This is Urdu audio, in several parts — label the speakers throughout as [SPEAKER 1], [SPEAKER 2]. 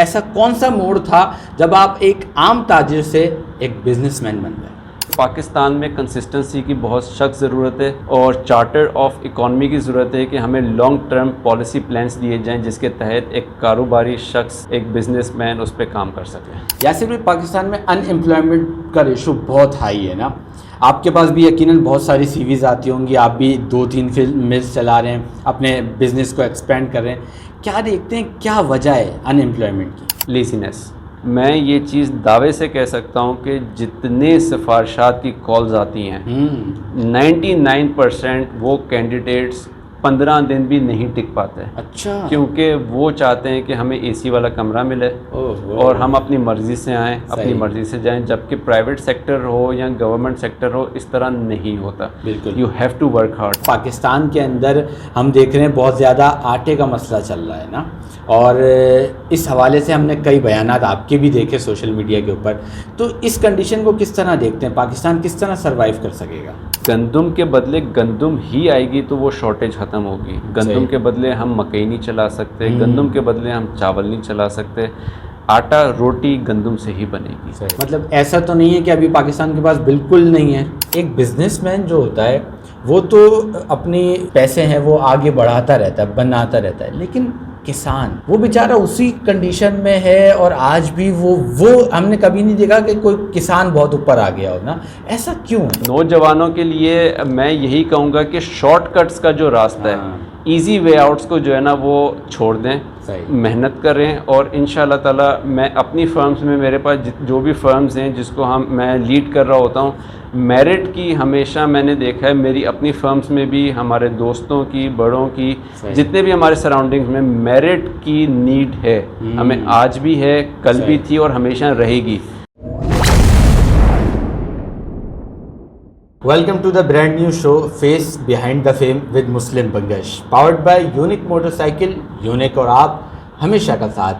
[SPEAKER 1] ایسا کون سا موڑ تھا جب آپ ایک عام تاجر سے ایک بزنس مین بن گئے؟
[SPEAKER 2] پاکستان میں کنسسٹنسی کی بہت سخت ضرورت ہے اور چارٹر آف اکانومی کی ضرورت ہے کہ ہمیں لانگ ٹرم پالیسی پلانس دیے جائیں جس کے تحت ایک کاروباری شخص، ایک بزنس مین اس پہ کام کر سکے۔
[SPEAKER 1] یاسر بھائی، پاکستان میں ان ایمپلائمنٹ کا ریشو بہت ہائی ہے نا، آپ کے پاس بھی یقیناً بہت ساری سی ویز آتی ہوں گی، آپ بھی 2-3 ملز چلا رہے ہیں، اپنے بزنس کو ایکسپینڈ کر رہے ہیں، کیا دیکھتے ہیں کیا وجہ ہے ان ایمپلائمنٹ کی؟
[SPEAKER 2] لیزینس۔ میں یہ چیز دعوے سے کہہ سکتا ہوں کہ جتنے سفارشات کی کالز آتی ہیں 99% وہ کینڈیڈیٹس 15 دن بھی نہیں ٹک پاتے،
[SPEAKER 1] اچھا،
[SPEAKER 2] کیونکہ وہ چاہتے ہیں کہ ہمیں اے سی والا کمرہ ملے اور ہم اپنی مرضی سے آئیں، اپنی مرضی سے جائیں، جبکہ پرائیویٹ سیکٹر ہو یا گورنمنٹ سیکٹر ہو اس طرح نہیں ہوتا۔
[SPEAKER 1] بالکل،
[SPEAKER 2] you have to work hard.
[SPEAKER 1] Pakistan کے اندر ہم دیکھ رہے ہیں بہت زیادہ آٹے کا مسئلہ چل رہا ہے نا، اور اس حوالے سے ہم نے کئی بیانات آپ کے بھی دیکھے سوشل میڈیا کے اوپر، تو اس کنڈیشن کو کس طرح دیکھتے ہیں؟ پاکستان کس طرح سروائیو کر سکے گا؟
[SPEAKER 2] گندم کے بدلے گندم ہی آئے گی تو وہ شارٹیج ختم ہوگی۔ گندم کے بدلے ہم مکئی نہیں چلا سکتے، گندم کے بدلے ہم چاول نہیں چلا سکتے، آٹا روٹی گندم سے ہی بنے گی۔
[SPEAKER 1] مطلب ایسا تو نہیں ہے کہ ابھی پاکستان کے پاس بالکل نہیں ہے؟ ایک بزنس مین جو ہوتا ہے وہ تو اپنی پیسے ہیں وہ آگے بڑھاتا رہتا ہے، بناتا رہتا ہے، لیکن کسان وہ بیچارہ اسی کنڈیشن میں ہے، اور آج بھی وہ ہم نے کبھی نہیں دیکھا کہ کوئی کسان بہت اوپر آ گیا ہو نا، ایسا کیوں ہے؟
[SPEAKER 2] نوجوانوں کے لیے میں یہی کہوں گا کہ شارٹ کٹس کا جو راستہ ہے، ایزی وے آؤٹس کو جو ہے نا وہ چھوڑ دیں، محنت کریں، اور انشاءاللہ تعالی میں اپنی فرمز میں، میرے پاس جو بھی فرمز ہیں جس کو میں لیڈ کر رہا ہوتا ہوں، میرٹ کی ہمیشہ میں نے دیکھا ہے میری اپنی فرمز میں بھی، ہمارے دوستوں کی، بڑوں کی، جتنے بھی ہمارے سراؤنڈنگز میں میرٹ کی نیڈ ہے، ہمیں آج بھی ہے، کل بھی تھی اور ہمیشہ رہے گی۔
[SPEAKER 1] Welcome to the brand new show face behind the fame with Muslim Bangash, powered by unique motorcycle, unique اور آپ ہمیشہ کا ساتھ۔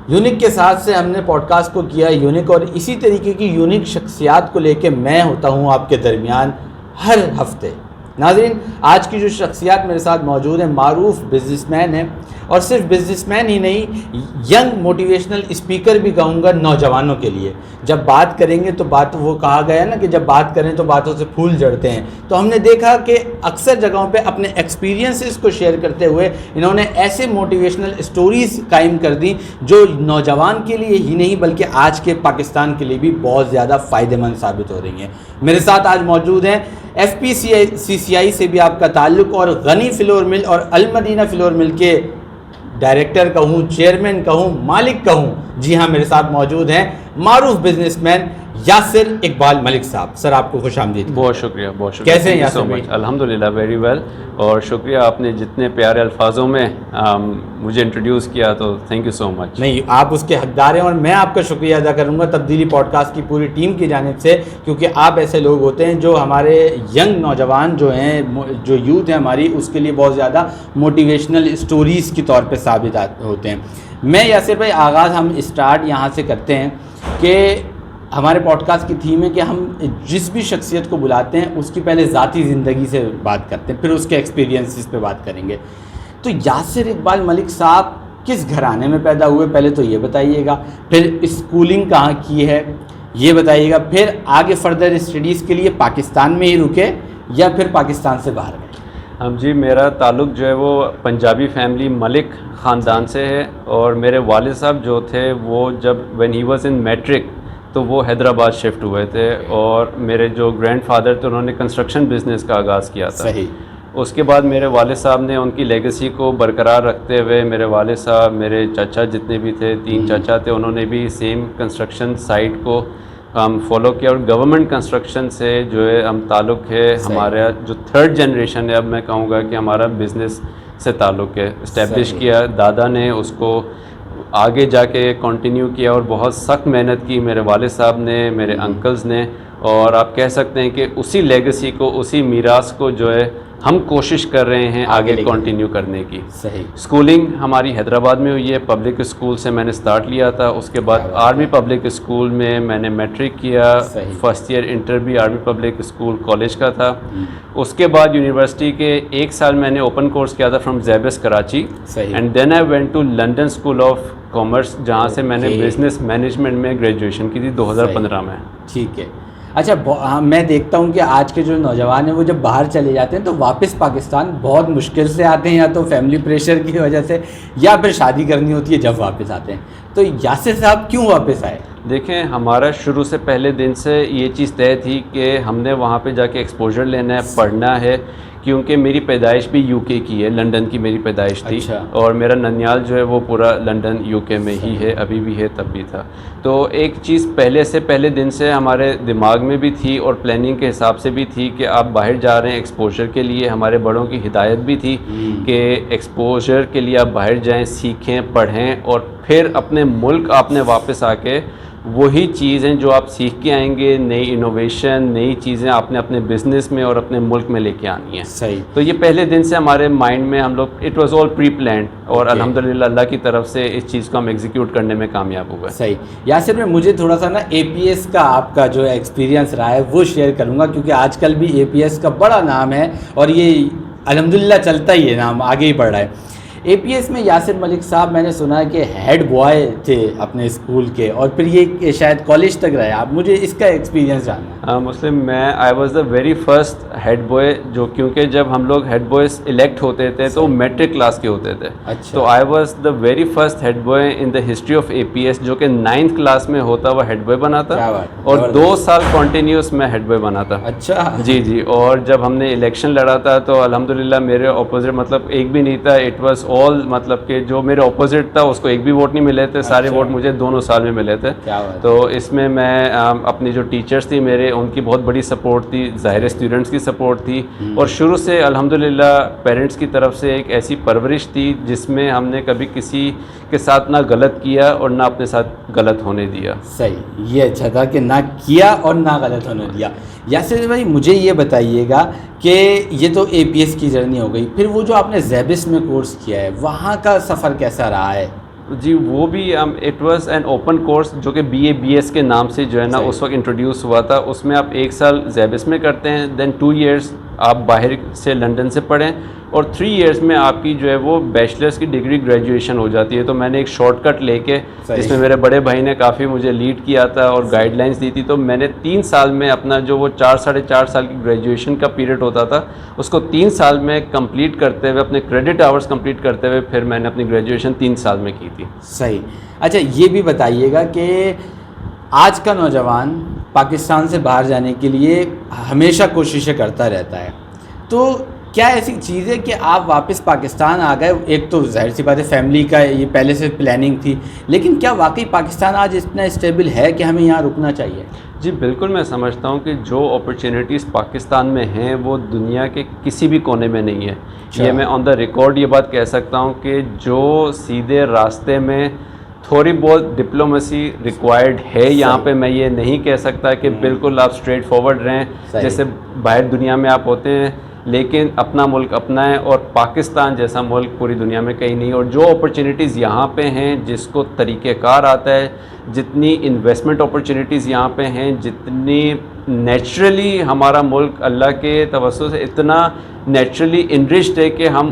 [SPEAKER 1] یونک کے ساتھ سے ہم نے پوڈ کاسٹ کو کیا یونک، اور اسی طریقے کی یونک شخصیات کو لے کے میں ہوتا ہوں آپ کے درمیان ہر ہفتے۔ ناظرین، آج کی جو شخصیات میرے ساتھ موجود ہیں معروف بزنس مین ہیں، اور صرف بزنس مین ہی نہیں، ینگ موٹیویشنل اسپیکر بھی کہوں گا نوجوانوں کے لیے۔ جب بات کریں گے تو بات، وہ کہا گیا نا کہ جب بات کریں تو باتوں سے پھول جھڑتے ہیں، تو ہم نے دیکھا کہ اکثر جگہوں پہ اپنے ایکسپیرینسز کو شیئر کرتے ہوئے انہوں نے ایسے موٹیویشنل اسٹوریز قائم کر دی جو نوجوان کے لیے ہی نہیں بلکہ آج کے پاکستان کے لیے بھی بہت زیادہ فائدہ مند ثابت ہو رہی ہیں۔ میرے ساتھ آج موجود ہیں FPCCI سے بھی آپ کا تعلق، اور غنی فلور مل اور المدینہ فلور مل کے ڈائریکٹر کہوں، چیئرمین کہوں، مالک کہوں، جی ہاں میرے ساتھ موجود ہیں معروف بزنس مین یاسر اقبال ملک صاحب۔ سر آپ کو خوش آمدید۔
[SPEAKER 2] بہت شکریہ، بہت شکریہ۔
[SPEAKER 1] کیسے ہیں یاسر بھائی؟
[SPEAKER 2] الحمدللہ ویری ویل، اور شکریہ آپ نے جتنے پیارے الفاظوں میں مجھے انٹروڈیوس کیا، تو تھینک یو سو مچ۔
[SPEAKER 1] نہیں، آپ اس کے حقدار ہیں، اور میں آپ کا شکریہ ادا کروں گا تبدیلی پوڈ کاسٹ کی پوری ٹیم کی جانب سے، کیونکہ آپ ایسے لوگ ہوتے ہیں جو ہمارے ینگ نوجوان جو ہیں، جو یوتھ ہے ہماری، اس کے لیے بہت زیادہ موٹیویشنل اسٹوریز کے طور پہ ثابت ہوتے ہیں۔ میں یاسر بھائی، آغاز ہم اسٹارٹ یہاں سے کرتے ہیں کہ ہمارے پوڈ کاسٹ کی تھیم ہے کہ ہم جس بھی شخصیت کو بلاتے ہیں اس کی پہلے ذاتی زندگی سے بات کرتے ہیں، پھر اس کے ایکسپیرینسز پہ بات کریں گے۔ تو یاسر اقبال ملک صاحب کس گھرانے میں پیدا ہوئے، پہلے تو یہ بتائیے گا، پھر اسکولنگ کہاں کی ہے یہ بتائیے گا، پھر آگے فردر اسٹڈیز کے لیے پاکستان میں ہی رکے یا پھر پاکستان سے باہر گئے؟
[SPEAKER 2] جی، میرا تعلق جو ہے وہ پنجابی فیملی ملک خاندان سے ہے، اور میرے والد صاحب جو تھے وہ جب when he was in matric تو وہ حیدرآباد شفٹ ہوئے تھے، اور میرے جو گرینڈ فادر تھے انہوں نے کنسٹرکشن بزنس کا آغاز کیا تھا۔
[SPEAKER 1] صحیح۔
[SPEAKER 2] اس کے بعد میرے والد صاحب نے ان کی لیگیسی کو برقرار رکھتے ہوئے، میرے والد صاحب، میرے چچا جتنے بھی تھے، 3 چچا تھے، انہوں نے بھی سیم کنسٹرکشن سائٹ کو ہم فالو کیا، اور گورنمنٹ کنسٹرکشن سے جو ہے ہم تعلق ہے، ہمارا جو 3rd جنریشن ہے، اب میں کہوں گا کہ ہمارا بزنس سے تعلق ہے، اسٹیبلش کیا دادا نے، اس کو آگے جا کے کنٹینیو کیا، اور بہت سخت محنت کی میرے والد صاحب نے، میرے انکلز نے، اور آپ کہہ سکتے ہیں کہ اسی لیگیسی کو، اسی میراث کو جو ہے ہم کوشش کر رہے ہیں آگے کنٹینیو کرنے کی.
[SPEAKER 1] صحیح.
[SPEAKER 2] اسکولنگ ہماری حیدرآباد میں ہوئی ہے, پبلک اسکول سے میں نے سٹارٹ لیا تھا, اس کے بعد آرمی پبلک اسکول میں میں نے میٹرک کیا, فرسٹ ایئر انٹر بھی آرمی پبلک اسکول کالج کا تھا. اس کے بعد یونیورسٹی کے 1 سال میں نے اوپن کورس کیا تھا فرام زیبس Karachi, and then I went to London school of commerce, جہاں سے میں نے بزنس مینجمنٹ میں گریجویشن کی تھی 2015 میں.
[SPEAKER 1] ٹھیک ہے. اچھا, میں دیکھتا ہوں کہ آج کے جو نوجوان ہیں وہ جب باہر چلے جاتے ہیں تو واپس پاکستان بہت مشکل سے آتے ہیں, یا تو فیملی پریشر کی وجہ سے یا پھر شادی کرنی ہوتی ہے جب واپس آتے ہیں. تو یاسر صاحب کیوں واپس آئے؟
[SPEAKER 2] دیکھیں, ہمارا شروع سے پہلے دن سے یہ چیز طے تھی کہ ہم نے وہاں پہ جا کے ایکسپوجر لینا ہے, پڑھنا ہے, کیونکہ میری پیدائش بھی یو کے کی ہے, لنڈن کی میری پیدائش تھی. اور میرا ننیال جو ہے وہ پورا لنڈن یو کے میں ہی ہے, ابھی بھی ہے, تب بھی تھا. تو ایک چیز پہلے دن سے ہمارے دماغ میں بھی تھی اور پلاننگ کے حساب سے بھی تھی کہ آپ باہر جا رہے ہیں ایکسپوجر کے لیے. ہمارے بڑوں کی ہدایت بھی تھی کہ ایکسپوجر کے لیے آپ باہر جائیں, سیکھیں, پڑھیں, اور پھر اپنے ملک آپ نے واپس آ کے وہی چیزیں جو آپ سیکھ کے آئیں گے, نئی انوویشن, نئی چیزیں آپ نے اپنے بزنس میں اور اپنے ملک میں لے کے آنی ہیں.
[SPEAKER 1] صحیح.
[SPEAKER 2] تو یہ پہلے دن سے ہمارے مائنڈ میں ہم لوگ, it was all pre planned, اور الحمدللہ اللہ کی طرف سے اس چیز کو ہم ایگزیکیوٹ کرنے میں کامیاب ہوئے.
[SPEAKER 1] صحیح. یاسر میں مجھے تھوڑا سا نا اے پی ایس کا آپ کا جو ایکسپیرینس رہا ہے وہ شیئر کروں گا, کیونکہ آج کل بھی اے پی ایس کا بڑا نام ہے اور یہ الحمدللہ چلتا ہی ہے, نام آگے ہی بڑھ رہا ہے. اے پی ایس میں یاسر ملک صاحب میں نے سنا ہے کہ ہیڈ بوائے تھے اپنے اسکول کے, اور پھر یہ شاید کالج تک رہے. آپ مجھے اس کا ایکسپیرینس جاننا ہے.
[SPEAKER 2] مسلم, I was the very first head boy, جو کیونکہ جب ہم لوگ ہیڈ بوائز الیکٹ ہوتے تھے تو میٹرک کلاس کے ہوتے تھے. تو I was the very first head boy in the history of A P S, جو کہ 9th کلاس میں ہوتا وہ ہیڈ بوائے بنا تھا, اور 2 سال کنٹینیوس میں ہیڈ بوائے بنا تھا.
[SPEAKER 1] اچھا.
[SPEAKER 2] جی. اور جب ہم نے الیکشن لڑا تھا تو الحمدللہ میرے اپوزٹ مطلب ایک بھی نہیں تھا, اٹ واز آل, مطلب کہ جو میرے اپوزٹ تھا اس کو ایک بھی ووٹ نہیں ملے تھے, سارے ووٹ مجھے دونوں سال میں ملے تھے. تو اس میں اپنی جو ٹیچرس تھی میرے, ان کی بہت بڑی سپورٹ تھی, ظاہر اسٹوڈنٹس کی سپورٹ تھی, اور شروع سے الحمدللہ پیرنٹس کی طرف سے ایک ایسی پرورش تھی جس میں ہم نے کبھی کسی کے ساتھ نہ غلط کیا اور نہ اپنے ساتھ غلط ہونے دیا.
[SPEAKER 1] صحیح, یہ اچھا تھا کہ نہ کیا اور نہ غلط ہونے دیا. یاسر بھائی مجھے یہ بتائیے گا کہ یہ تو اے پی ایس کی جرنی ہو گئی, پھر وہ جو آپ نے زیبس میں کورس کیا ہے وہاں کا سفر کیسا رہا ہے؟
[SPEAKER 2] جی وہ بھی it was an open course جو کہ بی اے بی ایس کے نام سے جو ہے نا اس وقت انٹروڈیوس ہوا تھا. اس میں آپ 1 سال زیبس میں کرتے ہیں, دین 2 ایئرس آپ باہر سے لنڈن سے پڑھیں, اور 3 ایئرس میں آپ کی جو ہے وہ بیچلرس کی ڈگری گریجویشن ہو جاتی ہے. تو میں نے ایک شارٹ کٹ لے کے, جس میں میرے بڑے بھائی نے کافی مجھے لیڈ کیا تھا اور گائیڈ لائنس دی تھی, تو میں نے 3 سال میں اپنا جو وہ 4-4.5 سال کی گریجویشن کا پیریڈ ہوتا تھا اس کو 3 سال میں کمپلیٹ کرتے ہوئے, اپنے کریڈٹ آورس کمپلیٹ کرتے ہوئے پھر میں نے اپنی گریجویشن 3 سال میں کی تھی.
[SPEAKER 1] صحیح. اچھا یہ بھی بتائیے گا کہ آج کا نوجوان پاکستان سے باہر جانے کے لیے ہمیشہ کوششیں کرتا رہتا ہے, تو کیا ایسی چیز ہے کہ آپ واپس پاکستان آ گئے؟ ایک تو ظاہر سی بات ہے فیملی کا یہ پہلے سے پلاننگ تھی, لیکن کیا واقعی پاکستان آج اتنا اسٹیبل ہے کہ ہمیں یہاں رکنا چاہیے؟
[SPEAKER 2] جی بالکل, میں سمجھتا ہوں کہ جو اپرچونیٹیز پاکستان میں ہیں وہ دنیا کے کسی بھی کونے میں نہیں ہے. یہ میں آن دا ریکارڈ یہ بات کہہ سکتا ہوں کہ جو سیدھے راستے میں تھوڑی بہت ڈپلومیسی ریکوائرڈ ہے یہاں پہ, میں یہ نہیں کہہ سکتا کہ بالکل آپ اسٹریٹ فارورڈ رہیں جیسے باہر دنیا میں آپ ہوتے ہیں, لیکن اپنا ملک اپنا ہے, اور پاکستان جیسا ملک پوری دنیا میں کہیں نہیں. اور جو اپرچونیٹیز یہاں پہ ہیں, جس کو طریقہ کار آتا ہے, جتنی انویسٹمنٹ اپرچونیٹیز یہاں پہ ہیں, جتنی نیچرلی ہمارا ملک اللہ کے توسط سے اتنا نیچرلی انرچڈ ہے کہ ہم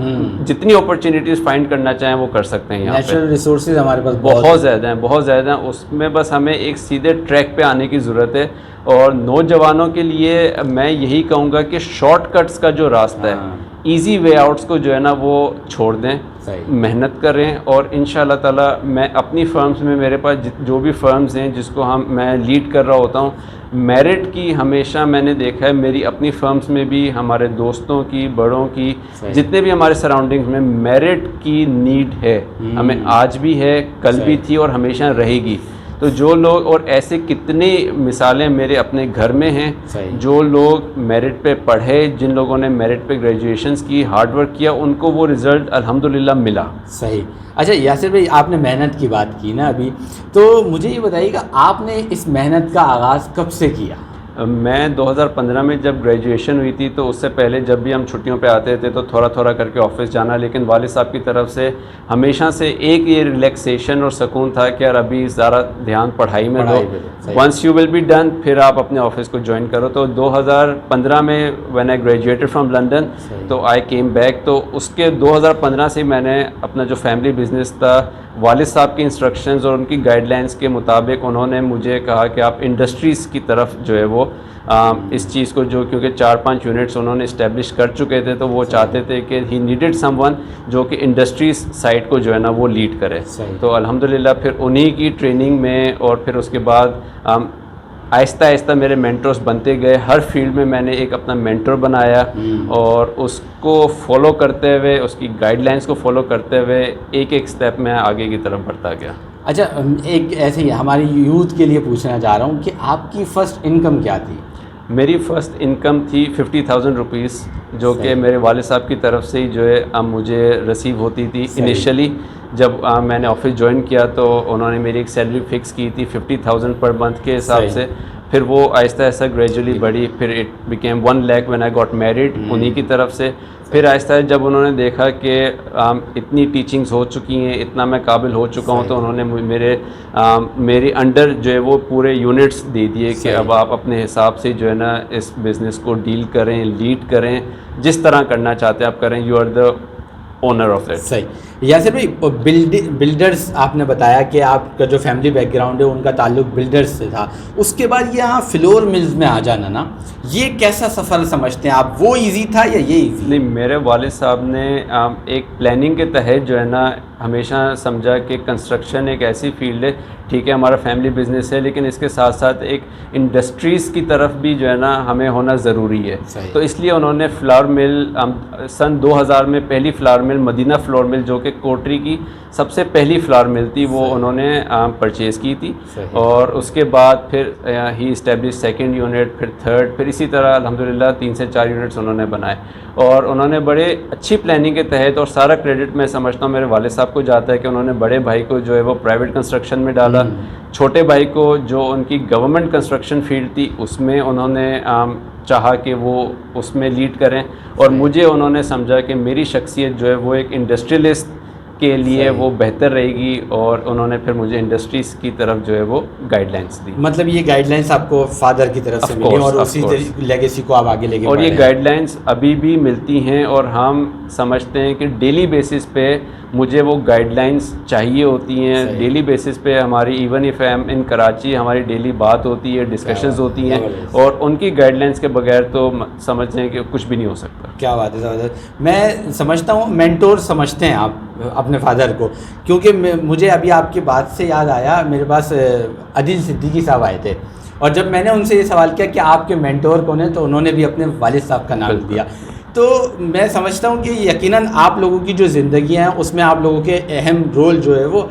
[SPEAKER 2] جتنی اپرچونیٹیز فائنڈ کرنا چاہیں وہ کر سکتے ہیں. یہاں
[SPEAKER 1] نیچرل ریسورسز ہمارے پاس
[SPEAKER 2] بہت زیادہ ہیں. اس میں بس ہمیں ایک سیدھے ٹریک پہ آنے کی ضرورت ہے. اور نوجوانوں کے لیے میں یہی کہوں گا کہ شارٹ کٹس کا جو راستہ ہے, ایزی وے آؤٹس کو جو ہے نا وہ چھوڑ دیں, محنت کریں. اور ان شاء اللہ تعالیٰ میں اپنی فرمز میں, میرے پاس جو بھی فرمز ہیں جس کو میں لیڈ کر رہا ہوتا ہوں, میرٹ کی ہمیشہ میں نے دیکھا ہے میری اپنی فرمز میں بھی, ہمارے دوستوں کی, بڑوں کی, جتنے بھی ہمارے سراؤنڈنگز میں میرٹ کی نیڈ ہے. ہمیں آج بھی ہے, کل بھی تھی اور ہمیشہ رہے گی. تو جو لوگ, اور ایسے کتنی مثالیں میرے اپنے گھر میں ہیں, جو لوگ میرٹ پہ پڑھے, جن لوگوں نے میرٹ پہ گریجویشنز کی, ہارڈ ورک کیا, ان کو وہ رزلٹ الحمدللہ ملا.
[SPEAKER 1] صحیح. اچھا یاسر بھائی آپ نے محنت کی بات کی نا ابھی, تو مجھے یہ بتائیے کہ آپ نے اس محنت کا آغاز کب سے کیا؟
[SPEAKER 2] میں 2015 میں جب گریجویشن ہوئی تھی تو اس سے پہلے جب بھی ہم چھٹیوں پہ آتے تھے تو تھوڑا تھوڑا کر کے آفس جانا، لیکن والد صاحب کی طرف سے ہمیشہ سے ایک یہ ریلیکسیشن اور سکون تھا کہ یار ابھی زیادہ دھیان پڑھائی میں دو، once you will be done پھر آپ اپنے آفس کو جوائن کرو. تو 2015 میں when I graduated from London تو آئی کیم بیک. تو اس کے 2015 سے میں نے اپنا جو فیملی بزنس تھا، والد صاحب کی انسٹرکشنز اور ان کی گائیڈ لائنس کے مطابق انہوں نے مجھے کہا کہ آپ انڈسٹریز کی طرف جو ہے وہ اس چیز کو، جو کیونکہ 4-5 یونٹس انہوں نے اسٹیبلش کر چکے تھے تو وہ چاہتے تھے کہ ہی نیڈڈ سم ون جو کہ انڈسٹریز سائٹ کو جو ہے نا وہ لیڈ کرے. تو الحمدللہ پھر انہی کی ٹریننگ میں اور پھر اس کے بعد آہستہ آہستہ میرے مینٹرز بنتے گئے. ہر فیلڈ میں میں نے ایک اپنا مینٹر بنایا اور اس کو فالو کرتے ہوئے، اس کی گائیڈ لائنس کو فالو کرتے ہوئے ایک ایک سٹیپ میں آگے کی طرف بڑھتا گیا.
[SPEAKER 1] اچھا، ایک ایسے ہی ہماری یوتھ کے لیے پوچھنا چاہ رہا ہوں کہ آپ کی فرسٹ انکم کیا تھی؟
[SPEAKER 2] میری فرسٹ انکم تھی 50,000 روپیز، جو کہ میرے والد صاحب کی طرف سے ہی جو ہے مجھے ریسیو ہوتی تھی. انیشلی جب میں نے آفس جوائن کیا تو انہوں نے میری ایک سیلری فکس کی تھی 50,000 پر منتھ کے حساب سے. پھر وہ آہستہ آہستہ گریجولی بڑھی، پھر it became 1 lakh when I got married انہی کی طرف سے. پھر آہستہ جب انہوں نے دیکھا کہ اتنی ٹیچنگز ہو چکی ہیں، اتنا میں قابل ہو چکا ہوں، تو انہوں نے میرے انڈر جو ہے وہ پورے یونٹس دے دیے کہ اب آپ اپنے حساب سے جو ہے نا اس بزنس کو ڈیل کریں، لیڈ کریں، جس طرح کرنا چاہتے ہیں آپ کریں. You are the owner of it.
[SPEAKER 1] صحیح. یاسر بھائی، بلڈرز آپ نے بتایا کہ آپ کا جو فیملی بیک گراؤنڈ ہے ان کا تعلق بلڈرز سے تھا، اس کے بعد یہاں فلور ملز میں آ جانا نا، یہ کیسا سفر سمجھتے ہیں آپ؟ وہ ایزی تھا یا یہ ایزی؟
[SPEAKER 2] نہیں، میرے والد صاحب نے ایک پلاننگ کے تحت جو ہے نا ہمیشہ سمجھا کہ کنسٹرکشن ایک ایسی فیلڈ ہے، ٹھیک ہے ہمارا فیملی بزنس ہے، لیکن اس کے ساتھ ساتھ ایک انڈسٹریز کی طرف بھی جو ہے نا ہمیں ہونا ضروری ہے. تو اس لیے انہوں نے فلاور مل سن 2000 میں پہلی فلاور مل مدینہ فلاور مل، جو کہ کوٹری کی سب سے پہلی فلاور مل تھی، وہ انہوں نے پرچیز کی تھی. اور اس کے بعد پھر ہی اسٹیبلش سیکنڈ یونٹ، پھر تھرڈ، پھر اسی طرح الحمدللہ 3 سے 4 یونٹس انہوں نے بنائے. اور انہوں نے بڑے اچھی پلاننگ کے تحت، اور سارا کریڈٹ میں سمجھتا ہوں میرے والد صاحب کو جاتا ہے کہ انہوں نے بڑے بھائی کو جو ہے وہ پرائیویٹ کنسٹرکشن میں ڈالا، چھوٹے بھائی کو جو ان کی گورنمنٹ کنسٹرکشن فیلڈ تھی اس میں انہوں نے چاہا کہ وہ اس میں لیڈ کریں، اور مجھے انہوں نے سمجھا کہ میری شخصیت جو ہے وہ ایک انڈسٹریلسٹ کے لیے وہ بہتر رہے گی، اور انہوں نے پھر مجھے انڈسٹریز کی طرف جو ہے وہ گائیڈ لائنس دی.
[SPEAKER 1] مطلب یہ گائیڈ لائنس آپ کو فادر کی طرف سے ملی اور اسی لیگیسی کو آپ آگے لے کے،
[SPEAKER 2] اور یہ گائیڈ لائنس ابھی بھی ملتی ہیں، اور ہم سمجھتے ہیں کہ ڈیلی بیسس پہ مجھے وہ گائیڈ لائنس چاہیے ہوتی ہیں. ڈیلی بیسس پہ ہماری ایون ایف ایم ان کراچی ہماری ڈیلی بات ہوتی ہے، ڈسکشنز ہوتی ہیں، اور ان کی گائیڈ لائنس کے بغیر تو سمجھتے ہیں کہ کچھ بھی نہیں ہو سکتا.
[SPEAKER 1] کیا بات ہے، زبردست. میں سمجھتا ہوں مینٹور سمجھتے ہیں آپ اپنے فادر کو، کیونکہ مجھے ابھی آپ کی بات سے یاد آیا، میرے پاس عدیل صدیقی صاحب آئے تھے، اور جب میں نے ان سے یہ سوال کیا کہ آپ کے مینٹور کون ہیں، تو انہوں نے بھی اپنے والد صاحب کا نام دیا. تو میں سمجھتا ہوں کہ یقیناً آپ لوگوں کی جو زندگیاں ہیں اس میں آپ لوگوں کے اہم رول جو ہے وہ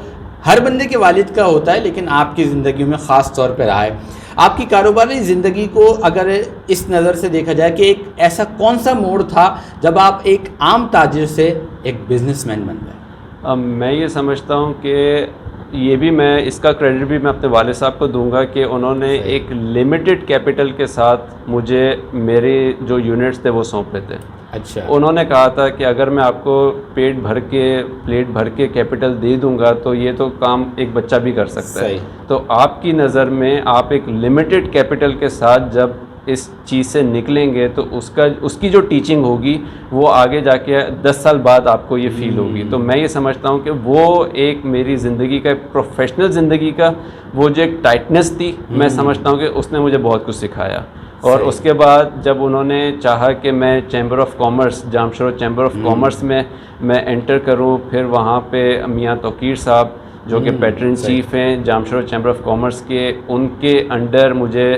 [SPEAKER 1] ہر بندے کے والد کا ہوتا ہے، لیکن آپ کی زندگیوں میں خاص طور پہ رہا ہے. آپ کی کاروباری زندگی کو اگر اس نظر سے دیکھا جائے کہ ایک ایسا کون سا موڑ تھا جب آپ ایک عام تاجر سے ایک بزنس مین بن گئے؟
[SPEAKER 2] میں یہ سمجھتا ہوں کہ یہ بھی میں اس کا کریڈٹ بھی میں اپنے والد صاحب کو دوں گا کہ انہوں نے ایک لمیٹڈ کیپٹل کے ساتھ مجھے میرے جو یونٹس تھے وہ سونپے تھے.
[SPEAKER 1] اچھا.
[SPEAKER 2] انہوں نے کہا تھا کہ اگر میں آپ کو پلیٹ بھر کے کیپٹل دے دوں گا تو یہ تو کام ایک بچہ بھی کر سکتا ہے. تو آپ کی نظر میں آپ ایک لمیٹڈ کیپٹل کے ساتھ جب اس چیز سے نکلیں گے تو اس کی جو ٹیچنگ ہوگی وہ آگے جا کے 10 سال بعد آپ کو یہ فیل ہوگی. تو میں یہ سمجھتا ہوں کہ وہ ایک میری زندگی کا، ایک پروفیشنل زندگی کا وہ جو ایک ٹائٹنس تھی، میں سمجھتا ہوں کہ اس نے مجھے بہت کچھ سکھایا. اور اس کے بعد جب انہوں نے چاہا کہ میں chamber of commerce, Jamshoro chamber of commerce میں انٹر کروں، پھر وہاں پہ میاں توقیر صاحب جو کہ پیٹرن چیف ہیں جامشورو چیمبر آف کامرس کے، ان کے انڈر مجھے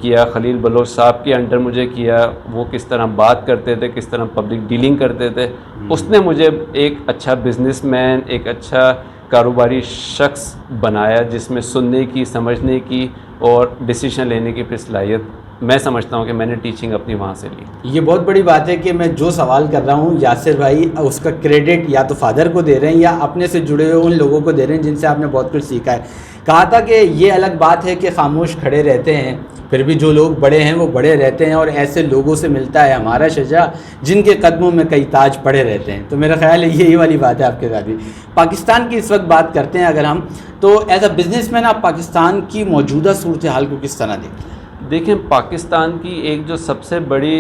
[SPEAKER 2] کیا، خلیل بلوچ صاحب کے انڈر مجھے کیا. وہ کس طرح بات کرتے تھے، کس طرح پبلک ڈیلنگ کرتے تھے، اس نے مجھے ایک اچھا بزنس مین، ایک اچھا کاروباری شخص بنایا، جس میں سننے کی، سمجھنے کی اور ڈیسیشن لینے کی پھر صلاحیت میں سمجھتا ہوں کہ میں نے ٹیچنگ اپنی وہاں سے لی.
[SPEAKER 1] یہ بہت بڑی بات ہے کہ میں جو سوال کر رہا ہوں یاسر بھائی اس کا کریڈٹ یا تو فادر کو دے رہے ہیں یا اپنے سے جڑے ہوئے ان لوگوں کو دے رہے ہیں جن سے آپ نے بہت کچھ سیکھا ہے. کہا تھا کہ یہ الگ بات ہے کہ خاموش کھڑے رہتے ہیں, پھر بھی جو لوگ بڑے ہیں وہ بڑے رہتے ہیں, اور ایسے لوگوں سے ملتا ہے ہمارا شجاع جن کے قدموں میں کئی تاج پڑے رہتے ہیں. تو میرا خیال ہے یہی والی بات ہے آپ کے ساتھ بھی. پاکستان کی اس وقت بات کرتے ہیں اگر ہم, تو ایز اے بزنس مین آپ پاکستان کی موجودہ صورتحال کو کس طرح دیکھتے ہیں؟
[SPEAKER 2] دیکھیں, پاکستان کی ایک جو سب سے بڑی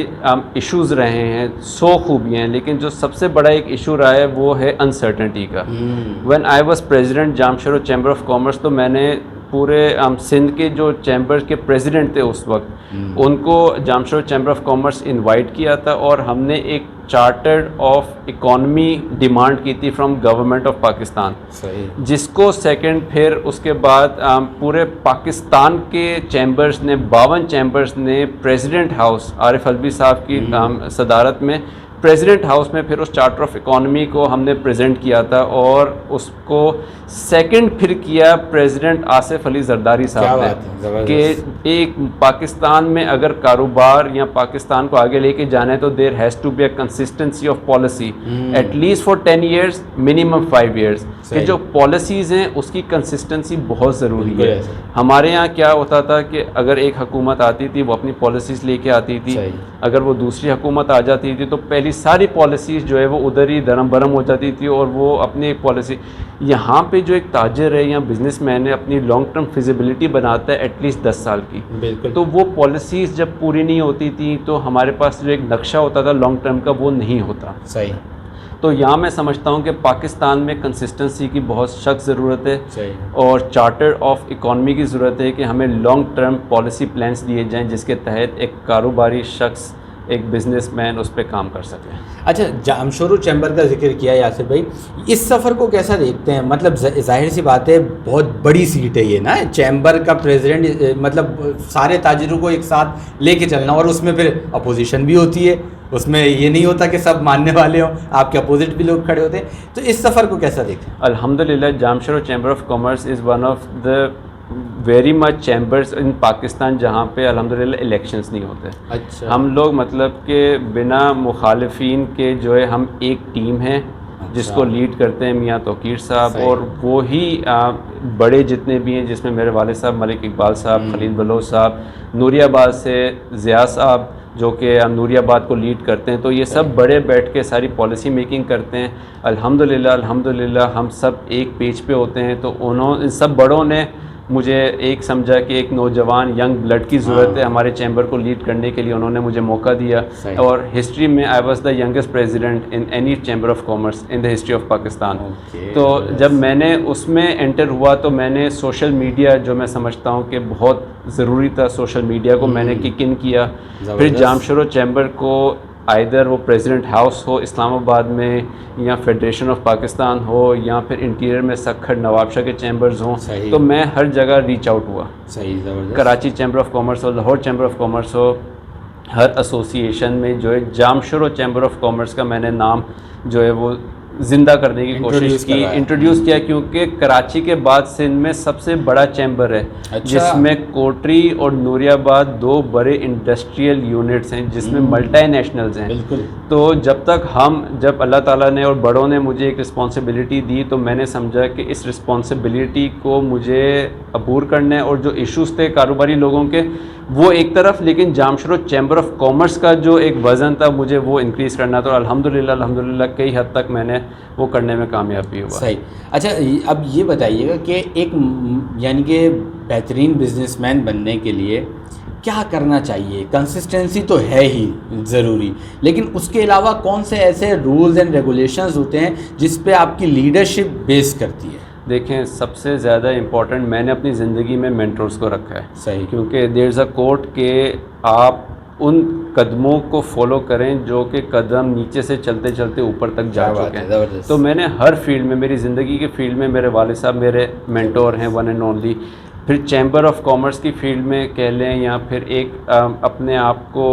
[SPEAKER 2] ایشوز رہے ہیں, 100 خوبیاں ہیں, لیکن جو سب سے بڑا ایک ایشو رہا ہے وہ ہے انسرٹنٹی کا. When I was president Jamshoro chamber of commerce, تو میں نے پورے سندھ کے جو چیمبر کے پریزیڈنٹ تھے اس وقت, ان کو Jamshoro chamber of commerce invite کیا تھا, اور ہم نے ایک چارٹرڈ آف اکانومی ڈیمانڈ کی تھی فرام گورنمنٹ آف پاکستان, جس کو سیکنڈ پھر اس کے بعد پورے پاکستان کے چیمبرز نے, 52 چیمبرز نے پریزیڈنٹ ہاؤس عارف الوی صاحب کی صدارت میں پریزیڈنٹ ہاؤس میں پھر اس چارٹر آف اکانومی کو ہم نے پریزنٹ کیا تھا, اور اس کو سیکنڈ پھر کیا پریزیڈنٹ آصف علی زرداری صاحب نے, کہ ایک پاکستان میں اگر کاروبار یا پاکستان کو آگے لے کے جانا ہے تو there has to be a consistency of policy at least for 10 years, minimum 5 years, کہ جو پالیسیز ہیں اس کی کنسسٹنسی بہت ضروری ہے. ہمارے یہاں کیا ہوتا تھا کہ اگر ایک حکومت آتی تھی وہ اپنی پالیسیز لے کے آتی تھی, اگر وہ دوسری حکومت آ جاتی تھی تو پہلی ساری پالیسیز جو ہے وہ ادھر ہی درم برم ہو جاتی تھی, اور وہ اپنی ایک پالیسی. یہاں پہ جو ایک تاجر ہے یا بزنس مین ہے اپنی لانگ ٹرم فیزیبلٹی بناتا ہے ایٹ لیسٹ 10 سال کی, تو وہ پالیسیز جب پوری نہیں ہوتی تھیں تو ہمارے پاس جو ایک نقشہ ہوتا تھا لانگ ٹرم کا وہ نہیں ہوتا.
[SPEAKER 1] صحیح.
[SPEAKER 2] تو یہاں میں سمجھتا ہوں کہ پاکستان میں کنسسٹنسی کی بہت سخت ضرورت ہے, اور چارٹر آف اکانومی کی ضرورت ہے کہ ہمیں لانگ ٹرم پالیسی پلانس دیے جائیں جس کے تحت ایک کاروباری شخص, ایک بزنس مین اس پہ کام کر سکے.
[SPEAKER 1] اچھا, جامشورو چیمبر کا ذکر کیا یاسر بھائی, اس سفر کو کیسا دیکھتے ہیں؟ مطلب ظاہر سی بات ہے بہت بڑی سیٹ ہے یہ نا, چیمبر کا پریزیڈنٹ, مطلب سارے تاجروں کو ایک ساتھ لے کے چلنا, اور اس میں پھر اپوزیشن بھی ہوتی ہے, اس میں یہ نہیں ہوتا کہ سب ماننے والے ہوں, آپ کے اپوزٹ بھی لوگ کھڑے ہوتے ہیں. تو اس سفر کو کیسا دیکھیں؟
[SPEAKER 2] الحمدللہ Jamshoro chamber of commerce is one of the very much chambers in Pakistan جہاں پہ الحمدللہ الیکشنز نہیں ہوتے.
[SPEAKER 1] اچھا.
[SPEAKER 2] ہم لوگ مطلب کہ بنا مخالفین کے جو ہے ہم ایک ٹیم ہے جس کو لیڈ کرتے ہیں میاں توقیر صاحب, اور وہی بڑے جتنے بھی ہیں جس میں میرے والد صاحب ملک اقبال صاحب, خلیل بلوچ صاحب, نوری آباد سے ضیاء صاحب جو کہ نوری آباد کو لیڈ کرتے ہیں, تو یہ سب بڑے بیٹھ کے ساری پالیسی میکنگ کرتے ہیں. الحمدللہ ہم سب ایک پیج پہ ہوتے ہیں. تو ان سب بڑوں نے مجھے ایک سمجھا کہ ایک نوجوان ینگ بلڈ کی ضرورت ہے ہمارے چیمبر کو لیڈ کرنے کے لیے, انہوں نے مجھے موقع دیا, اور ہسٹری میں آئی was the youngest president in any chamber of commerce in the history of Pakistan. تو جب میں نے اس میں انٹر ہوا تو میں نے سوشل میڈیا, جو میں سمجھتا ہوں کہ بہت ضروری تھا, سوشل میڈیا کو میں نے کک ان کیا. پھر جامشورو چیمبر کو آئیدر وہ پریزیڈنٹ ہاؤس ہو اسلام آباد میں, یا فیڈریشن آف پاکستان ہو, یا پھر انٹیریئر میں سکھڑ نواب شاہ کے چیمبرز ہوں, تو میں ہر جگہ ریچ آؤٹ ہوا. Karachi chamber of commerce who, Lahore chamber of commerce who, Hare association میں جو ہے جامشورو چیمبر آف کامرس کا میں نے نام جو ہے وہ زندہ کرنے کی کوشش کی, انٹروڈیوس کیا, کیونکہ کراچی کے بعد سندھ میں سب سے بڑا چیمبر ہے جس میں کوٹری اور نوری آباد 2 بڑے انڈسٹریل یونٹس ہیں جس میں ملٹی نیشنلز ہیں. تو جب اللہ تعالیٰ نے اور بڑوں نے مجھے ایک رسپانسبلٹی دی تو میں نے سمجھا کہ اس رسپانسبلٹی کو مجھے عبور کرنا ہے, اور جو ایشوز تھے کاروباری لوگوں کے وہ ایک طرف, لیکن جامشورو چیمبر آف کامرس کا جو ایک وزن تھا مجھے وہ انکریز کرنا تھا, اور الحمدللہ کئی حد تک میں نے وہ کرنے میں کامیابی ہوا.
[SPEAKER 1] صحیح. اچھا, اب یہ بتائیے گا کہ ایک یعنی کہ بہترین بزنس مین بننے کے لیے کیا کرنا چاہیے؟ کنسسٹنسی تو ہے ہی ضروری, لیکن اس کے علاوہ کون سے ایسے رولز اینڈ ریگولیشنز ہوتے ہیں جس پہ آپ کی لیڈرشپ بیس کرتی ہے؟
[SPEAKER 2] دیکھیں, سب سے زیادہ امپورٹنٹ میں نے اپنی زندگی میں مینٹورز کو رکھا ہے.
[SPEAKER 1] صحیح.
[SPEAKER 2] کیونکہ دیر از اے کوٹ کہ آپ ان قدموں کو فالو کریں جو کہ قدم نیچے سے چلتے چلتے اوپر تک جا چکے ہیں. تو میں نے ہر فیلڈ میں, میری زندگی کے فیلڈ میں میرے والد صاحب میرے مینٹور ہیں, ون اینڈ اونلی. پھر چیمبر آف کامرس کی فیلڈ میں کہہ لیں, یا پھر ایک اپنے آپ کو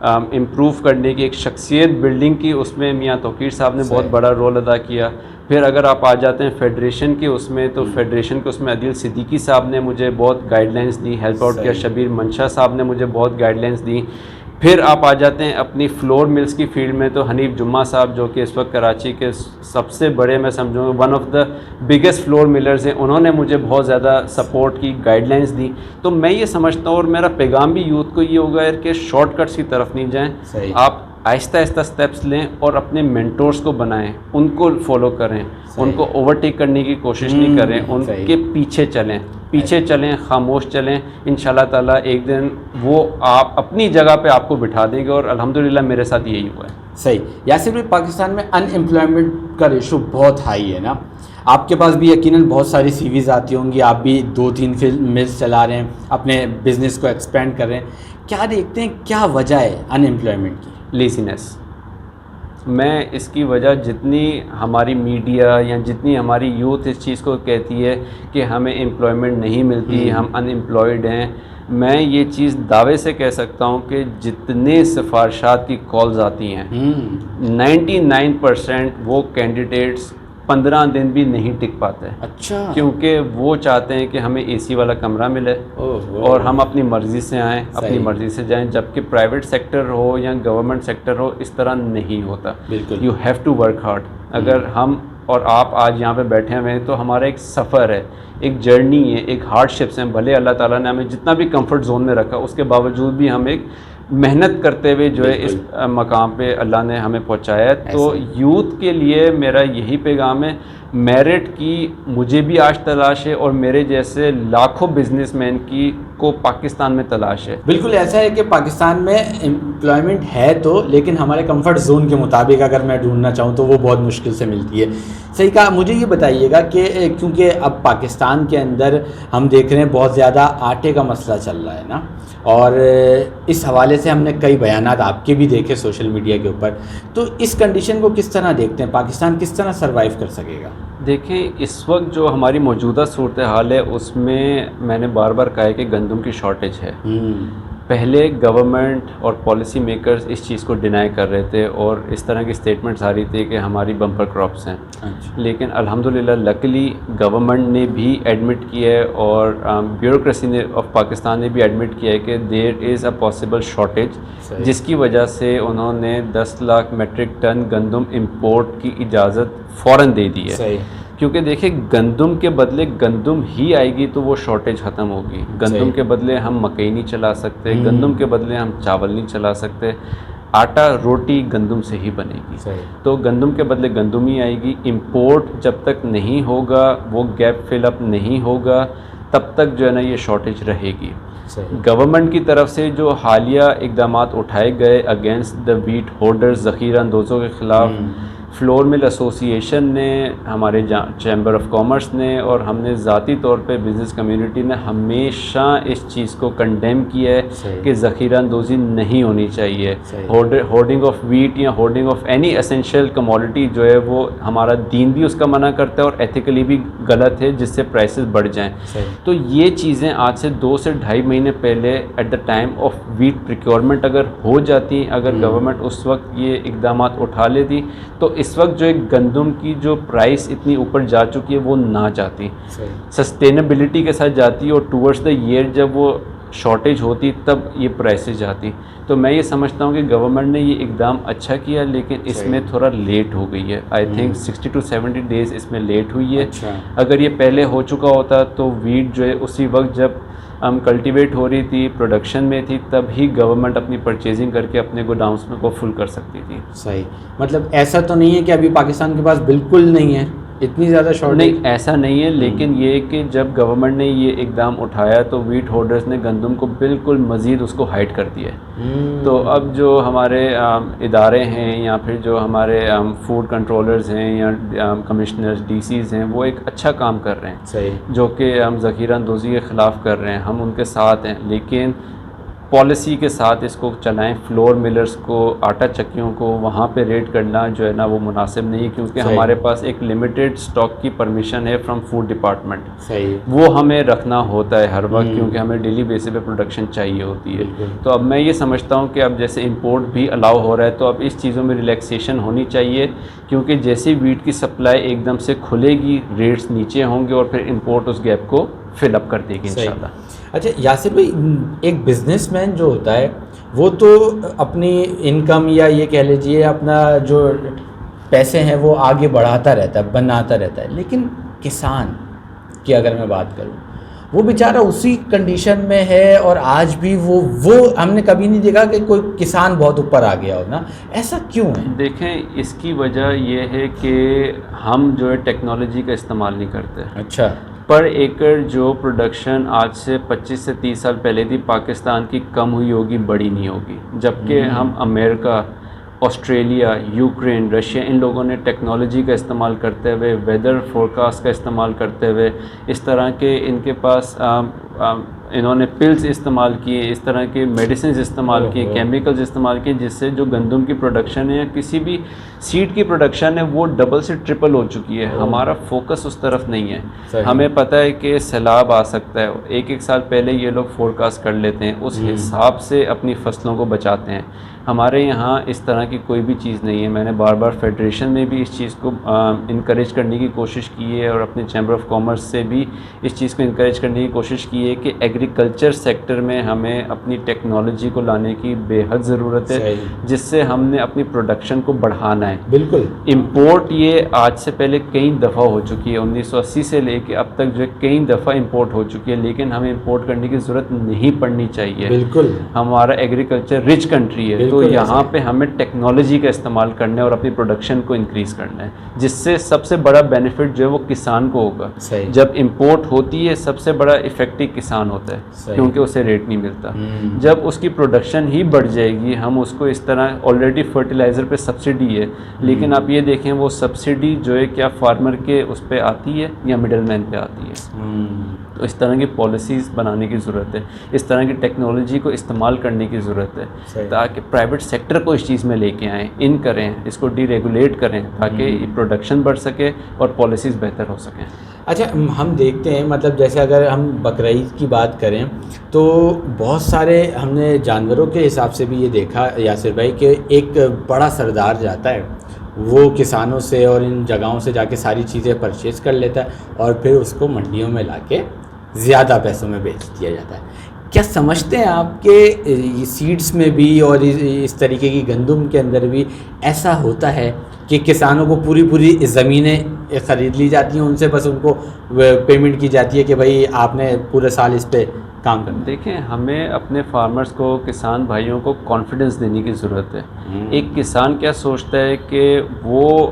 [SPEAKER 2] امپروو کرنے کی، ایک شخصیت بلڈنگ کی، اس میں میاں توقیر صاحب نے بہت بڑا رول ادا کیا. پھر اگر آپ آ جاتے ہیں فیڈریشن کے اس میں، تو فیڈریشن کے اس میں عدیل صدیقی صاحب نے مجھے بہت گائیڈ لائنس دی، ہیلپ آؤٹ کیا. شبیر منشا صاحب نے مجھے بہت گائیڈ لائنس دی. پھر آپ آ جاتے ہیں اپنی فلور ملز کی فیلڈ میں، تو حنیف جمعہ صاحب جو کہ اس وقت کراچی کے سب سے بڑے، میں سمجھوں گا one of the biggest flour millers ہیں، انہوں نے مجھے بہت زیادہ سپورٹ کی، گائیڈ لائنس دی. تو میں یہ سمجھتا ہوں، اور میرا پیغام بھی یوتھ کو یہ ہوگا کہ شارٹ کٹس کی طرف نہیں جائیں. آپ آہستہ آہستہ اسٹیپس لیں اور اپنے مینٹورس کو بنائیں، ان کو فالو کریں، ان کو اوورٹیک کرنے کی کوشش نہیں کریں، ان کے پیچھے چلیں، خاموش چلیں. انشاءاللہ تعالیٰ ایک دن وہ آپ اپنی جگہ پہ آپ کو بٹھا دیں گے، اور الحمدللہ میرے ساتھ یہی ہوا ہے.
[SPEAKER 1] صحیح. یاسر بھائی، پاکستان میں ان ایمپلائمنٹ کا ریشو بہت ہائی ہے نا. آپ کے پاس بھی یقیناً بہت ساری سی ویز آتی ہوں گی، آپ بھی 2-3 ملز چلا رہے ہیں، اپنے بزنس کو ایکسپینڈ کر رہے ہیں. کیا دیکھتے ہیں کیا وجہ ہے ان ایمپلائمنٹ کی؟
[SPEAKER 2] لیزینس. میں اس کی وجہ، جتنی ہماری میڈیا یا جتنی ہماری یوتھ اس چیز کو کہتی ہے کہ ہمیں امپلائمنٹ نہیں ملتی، ہم ان امپلائڈ ہیں، میں یہ چیز دعوے سے کہہ سکتا ہوں کہ جتنے سفارشات کی کالز آتی ہیں 99% وہ کینڈیڈیٹس 15 دن بھی نہیں ٹک پاتے. اچھا. کیونکہ وہ چاہتے ہیں کہ ہمیں اے سی والا کمرہ ملے اور ہم اپنی مرضی سے آئیں، اپنی مرضی سے جائیں، جبکہ پرائیویٹ سیکٹر ہو یا گورنمنٹ سیکٹر ہو اس طرح نہیں ہوتا. بالکل. You have to work hard. اگر ہم اور آپ آج یہاں پہ بیٹھے ہوئے ہیں تو ہمارا ایک سفر ہے، ایک جرنی ہے، ایک ہارڈ شپس ہیں. بھلے اللہ تعالیٰ نے ہمیں جتنا بھی کمفرٹ زون میں رکھا، اس کے باوجود بھی ہم ایک محنت کرتے ہوئے جو ہے اس مقام پہ اللہ نے ہمیں پہنچایا ہے. تو یوتھ کے لیے میرا یہی پیغام ہے، میرٹ کی مجھے بھی آج تلاش ہے، اور میرے جیسے لاکھوں بزنس مین کی کو پاکستان میں تلاش ہے.
[SPEAKER 1] بالکل ایسا ہے کہ پاکستان میں امپلائمنٹ ہے تو، لیکن ہمارے کمفرٹ زون کے مطابق اگر میں ڈھونڈنا چاہوں تو وہ بہت مشکل سے ملتی ہے. صحیح کہا. مجھے یہ بتائیے گا کہ کیونکہ اب پاکستان کے اندر ہم دیکھ رہے ہیں بہت زیادہ آٹے کا مسئلہ چل رہا ہے نا، اور اس حوالے سے ہم نے کئی بیانات آپ کے بھی دیکھے سوشل میڈیا کے اوپر. تو اس کنڈیشن کو کس طرح دیکھتے ہیں؟ پاکستان کس طرح سروائیو کر سکے گا؟
[SPEAKER 2] دیکھیں، اس وقت جو ہماری موجودہ صورتحال ہے اس میں نے بار بار کہا ہے کہ گندم کی شارٹیج ہے. پہلے گورنمنٹ اور پالیسی میکرز اس چیز کو ڈینائی کر رہے تھے، اور اس طرح کی اسٹیٹمنٹس آ رہی تھی کہ ہماری بمپر کراپس ہیں. لیکن الحمدللہ لکلی گورنمنٹ نے بھی ایڈمٹ کیا ہے، اور بیوروکریسی نے آف پاکستان نے بھی ایڈمٹ کیا ہے کہ دیر از اے پاسبل شارٹیج، جس کی وجہ سے انہوں نے 10 لاکھ میٹرک ٹن گندم امپورٹ کی اجازت فوراً دے دی ہے. کیونکہ دیکھیں، گندم کے بدلے گندم ہی آئے گی تو وہ شارٹیج ختم ہوگی. گندم کے بدلے ہم مکئی نہیں چلا سکتے، گندم کے بدلے ہم چاول نہیں چلا سکتے. آٹا روٹی گندم سے ہی بنے گی. تو گندم کے بدلے گندم ہی آئے گی. امپورٹ جب تک نہیں ہوگا، وہ گیپ فل اپ نہیں ہوگا، تب تک جو ہے نا یہ شارٹیج رہے گی. گورنمنٹ کی طرف سے جو حالیہ اقدامات اٹھائے گئے اگینسٹ دا ویٹ ہولڈرز، ذخیرہ اندوزوں کے خلاف، فلور مل ایسوسی ایشن نے، ہمارے چیمبر آف کامرس نے، اور ہم نے ذاتی طور پہ بزنس کمیونٹی نے ہمیشہ اس چیز کو کنڈیم کیا ہے کہ ذخیرہ اندوزی نہیں ہونی چاہیے. ہولڈنگ آف ویٹ یا holding of any essential commodity جو ہے وہ ہمارا دین بھی اس کا منع کرتا ہے، اور ایتھیکلی بھی غلط ہے، جس سے پرائسز بڑھ جائیں. تو یہ چیزیں آج سے 2 سے 2.5 مہینے پہلے at the time of wheat procurement اگر ہو جاتی، اگر گورنمنٹ اس وقت یہ اقدامات اٹھا لیتی، تو اس وقت جو ایک گندم کی جو پرائس اتنی اوپر جا چکی ہے وہ نہ جاتی، سسٹینیبلٹی کے ساتھ جاتی، اور ٹورڈز دا ایئر جب وہ شارٹیج ہوتی تب یہ پرائسز جاتی. تو میں یہ سمجھتا ہوں کہ گورنمنٹ نے یہ اقدام اچھا کیا، لیکن اس میں تھوڑا لیٹ ہو گئی ہے. آئی تھنک 60 to 70 days اس میں لیٹ ہوئی ہے. اگر یہ پہلے ہو چکا ہوتا تو ویٹ جو ہے اسی وقت جب ہم کلٹیویٹ ہو رہی تھی، پروڈکشن میں تھی، تب ہی گورنمنٹ اپنی پرچیزنگ کر کے اپنے گوڈاؤنس میں کو فل کر سکتی تھی.
[SPEAKER 1] صحیح. مطلب ایسا تو نہیں ہے کہ ابھی پاکستان کے پاس بالکل نہیں ہے اتنی زیادہ شارٹیج؟
[SPEAKER 2] نہیں، ایسا نہیں ہے، لیکن یہ کہ جب گورنمنٹ نے یہ اقدام اٹھایا تو ویٹ ہولڈرز نے گندم کو بالکل مزید اس کو ہائڈ کر دیا ہے. تو اب جو ہمارے ادارے ہیں، یا پھر جو ہمارے فوڈ کنٹرولرز ہیں یا کمشنرز، ڈی سیز ہیں، وہ ایک اچھا کام کر رہے ہیں. صحیح. جو کہ ہم ذخیرہ اندوزی کے خلاف کر رہے ہیں، ہم ان کے ساتھ ہیں. لیکن پالیسی کے ساتھ اس کو چلائیں. فلور ملرز کو, آٹا چکیوں کو وہاں پہ ریٹ کرنا جو ہے نا وہ مناسب نہیں ہے, کیونکہ ہمارے پاس ایک لمیٹیڈ اسٹاک کی پرمیشن ہے فرام فوڈ ڈپارٹمنٹ.
[SPEAKER 1] صحیح.
[SPEAKER 2] وہ ہمیں رکھنا ہوتا ہے ہر وقت, کیونکہ ہمیں ڈیلی بیسس پہ پروڈکشن چاہیے ہوتی ہے. تو اب میں یہ سمجھتا ہوں کہ اب جیسے امپورٹ بھی الاؤ ہو رہا ہے تو اب اس چیزوں میں ریلیکسیشن ہونی چاہیے, کیونکہ جیسے ویٹ کی سپلائی ایک دم سے کھلے گی ریٹس نیچے ہوں گے اور پھر امپورٹ اس گیپ کو فل اپ کر دے گی انشاءاللہ.
[SPEAKER 1] اچھا یاسر بھائی, ایک بزنس مین جو ہوتا ہے وہ تو اپنی انکم یا یہ کہہ لیجیے اپنا جو پیسے ہیں وہ آگے بڑھاتا رہتا ہے, بناتا رہتا ہے, لیکن کسان کی اگر میں بات کروں وہ بیچارہ اسی کنڈیشن میں ہے, اور آج بھی وہ ہم نے کبھی نہیں دیکھا کہ کوئی کسان بہت اوپر آ گیا ہو نا. ایسا کیوں ہے؟
[SPEAKER 2] دیکھیں اس کی وجہ یہ ہے کہ ہم جو ہے ٹیکنالوجی کا استعمال نہیں کرتے.
[SPEAKER 1] اچھا.
[SPEAKER 2] پر ایکڑ جو پروڈکشن آج سے 25 سے 30 سال پہلے تھی پاکستان کی کم ہوئی ہوگی, بڑی نہیں ہوگی, جبکہ ہم امریکہ, آسٹریلیا, یوکرین, رشیا, ان لوگوں نے ٹیکنالوجی کا استعمال کرتے ہوئے, ویدر فورکاسٹ کا استعمال کرتے ہوئے, اس طرح کے ان کے پاس انہوں نے پلز استعمال کیے, اس طرح کے میڈیسنز استعمال کیے, کیمیکلز استعمال کیے, جس سے جو گندم کی پروڈکشن ہے یا کسی بھی سیڈ کی پروڈکشن ہے وہ ڈبل سے ٹرپل ہو چکی ہے. ہمارا فوکس اس طرف نہیں ہے. ہمیں پتہ ہے کہ سیلاب آ سکتا ہے, ایک سال پہلے یہ لوگ فورکاسٹ کر لیتے ہیں, اس حساب سے اپنی فصلوں کو بچاتے ہیں. ہمارے یہاں اس طرح کی کوئی بھی چیز نہیں ہے. میں نے بار بار فیڈریشن میں بھی اس چیز کو انکریج کرنے کی کوشش کی ہے, اور اپنے چیمبر آف کامرس سے بھی اس چیز کو انکریج کرنے کی کوشش کی ہے کہ ایگریکلچر سیکٹر میں ہمیں اپنی ٹیکنالوجی کو لانے کی بے حد ضرورت ہے, جس سے ہم نے اپنی پروڈکشن کو بڑھانا ہے.
[SPEAKER 1] بالکل.
[SPEAKER 2] امپورٹ یہ آج سے پہلے کئی دفعہ ہو چکی ہے, 1980 سے لے کے اب تک جو ہے کئی دفعہ امپورٹ ہو چکی ہے, لیکن ہمیں امپورٹ کرنے کی ضرورت نہیں پڑنی چاہیے.
[SPEAKER 1] بالکل.
[SPEAKER 2] ہمارا ایگریکلچر رچ کنٹری ہے, تو یہاں پہ ہمیں ٹیکنالوجی کا استعمال کرنا ہے اور اپنی پروڈکشن کو انکریز کرنا ہے, جس سے سب سے بڑا بینیفٹ جو ہے وہ کسان کو ہوگا. جب امپورٹ ہوتی ہے سب سے بڑا افیکٹو کسان ہوتا ہے, کیونکہ اسے ریٹ نہیں ملتا. جب اس کی پروڈکشن ہی بڑھ جائے گی, ہم اس کو اس طرح آلریڈی فرٹیلائزر پہ سبسڈی ہے, لیکن آپ یہ دیکھیں وہ سبسڈی جو ہے کیا فارمر کے اس پہ آتی ہے یا مڈل مین پہ آتی ہے. تو اس طرح کی پالیسیز بنانے کی ضرورت ہے, اس طرح کی ٹیکنالوجی کو استعمال کرنے کی ضرورت ہے, تاکہ پرائیویٹ سیکٹر کو اس چیز میں لے کے آئیں, ان کریں, اس کو ڈی ریگولیٹ کریں, تاکہ پروڈکشن بڑھ سکے اور پالیسیز بہتر ہو سکیں.
[SPEAKER 1] اچھا ہم دیکھتے ہیں مطلب جیسے اگر ہم بقرعید کی بات کریں تو بہت سارے ہم نے جانوروں کے حساب سے بھی یہ دیکھا یاسر بھائی کہ ایک بڑا سردار جاتا ہے, وہ کسانوں سے اور ان جگہوں سے جا کے ساری چیزیں پرچیز کر لیتا ہے اور پھر اس کو منڈیوں میں لا کے زیادہ پیسوں میں بیچ دیا جاتا ہے. کیا سمجھتے ہیں آپ کہ سیڈز میں بھی اور اس طریقے کی گندم کے اندر بھی ایسا ہوتا ہے کہ کسانوں کو پوری زمینیں خرید لی جاتی ہیں, ان سے بس ان کو پیمنٹ کی جاتی ہے کہ بھائی آپ نے پورے سال اس پہ کام کرنا؟
[SPEAKER 2] دیکھیں ہمیں اپنے فارمرز کو, کسان بھائیوں کو کانفیڈنس دینے کی ضرورت ہے. ایک کسان کیا سوچتا ہے کہ وہ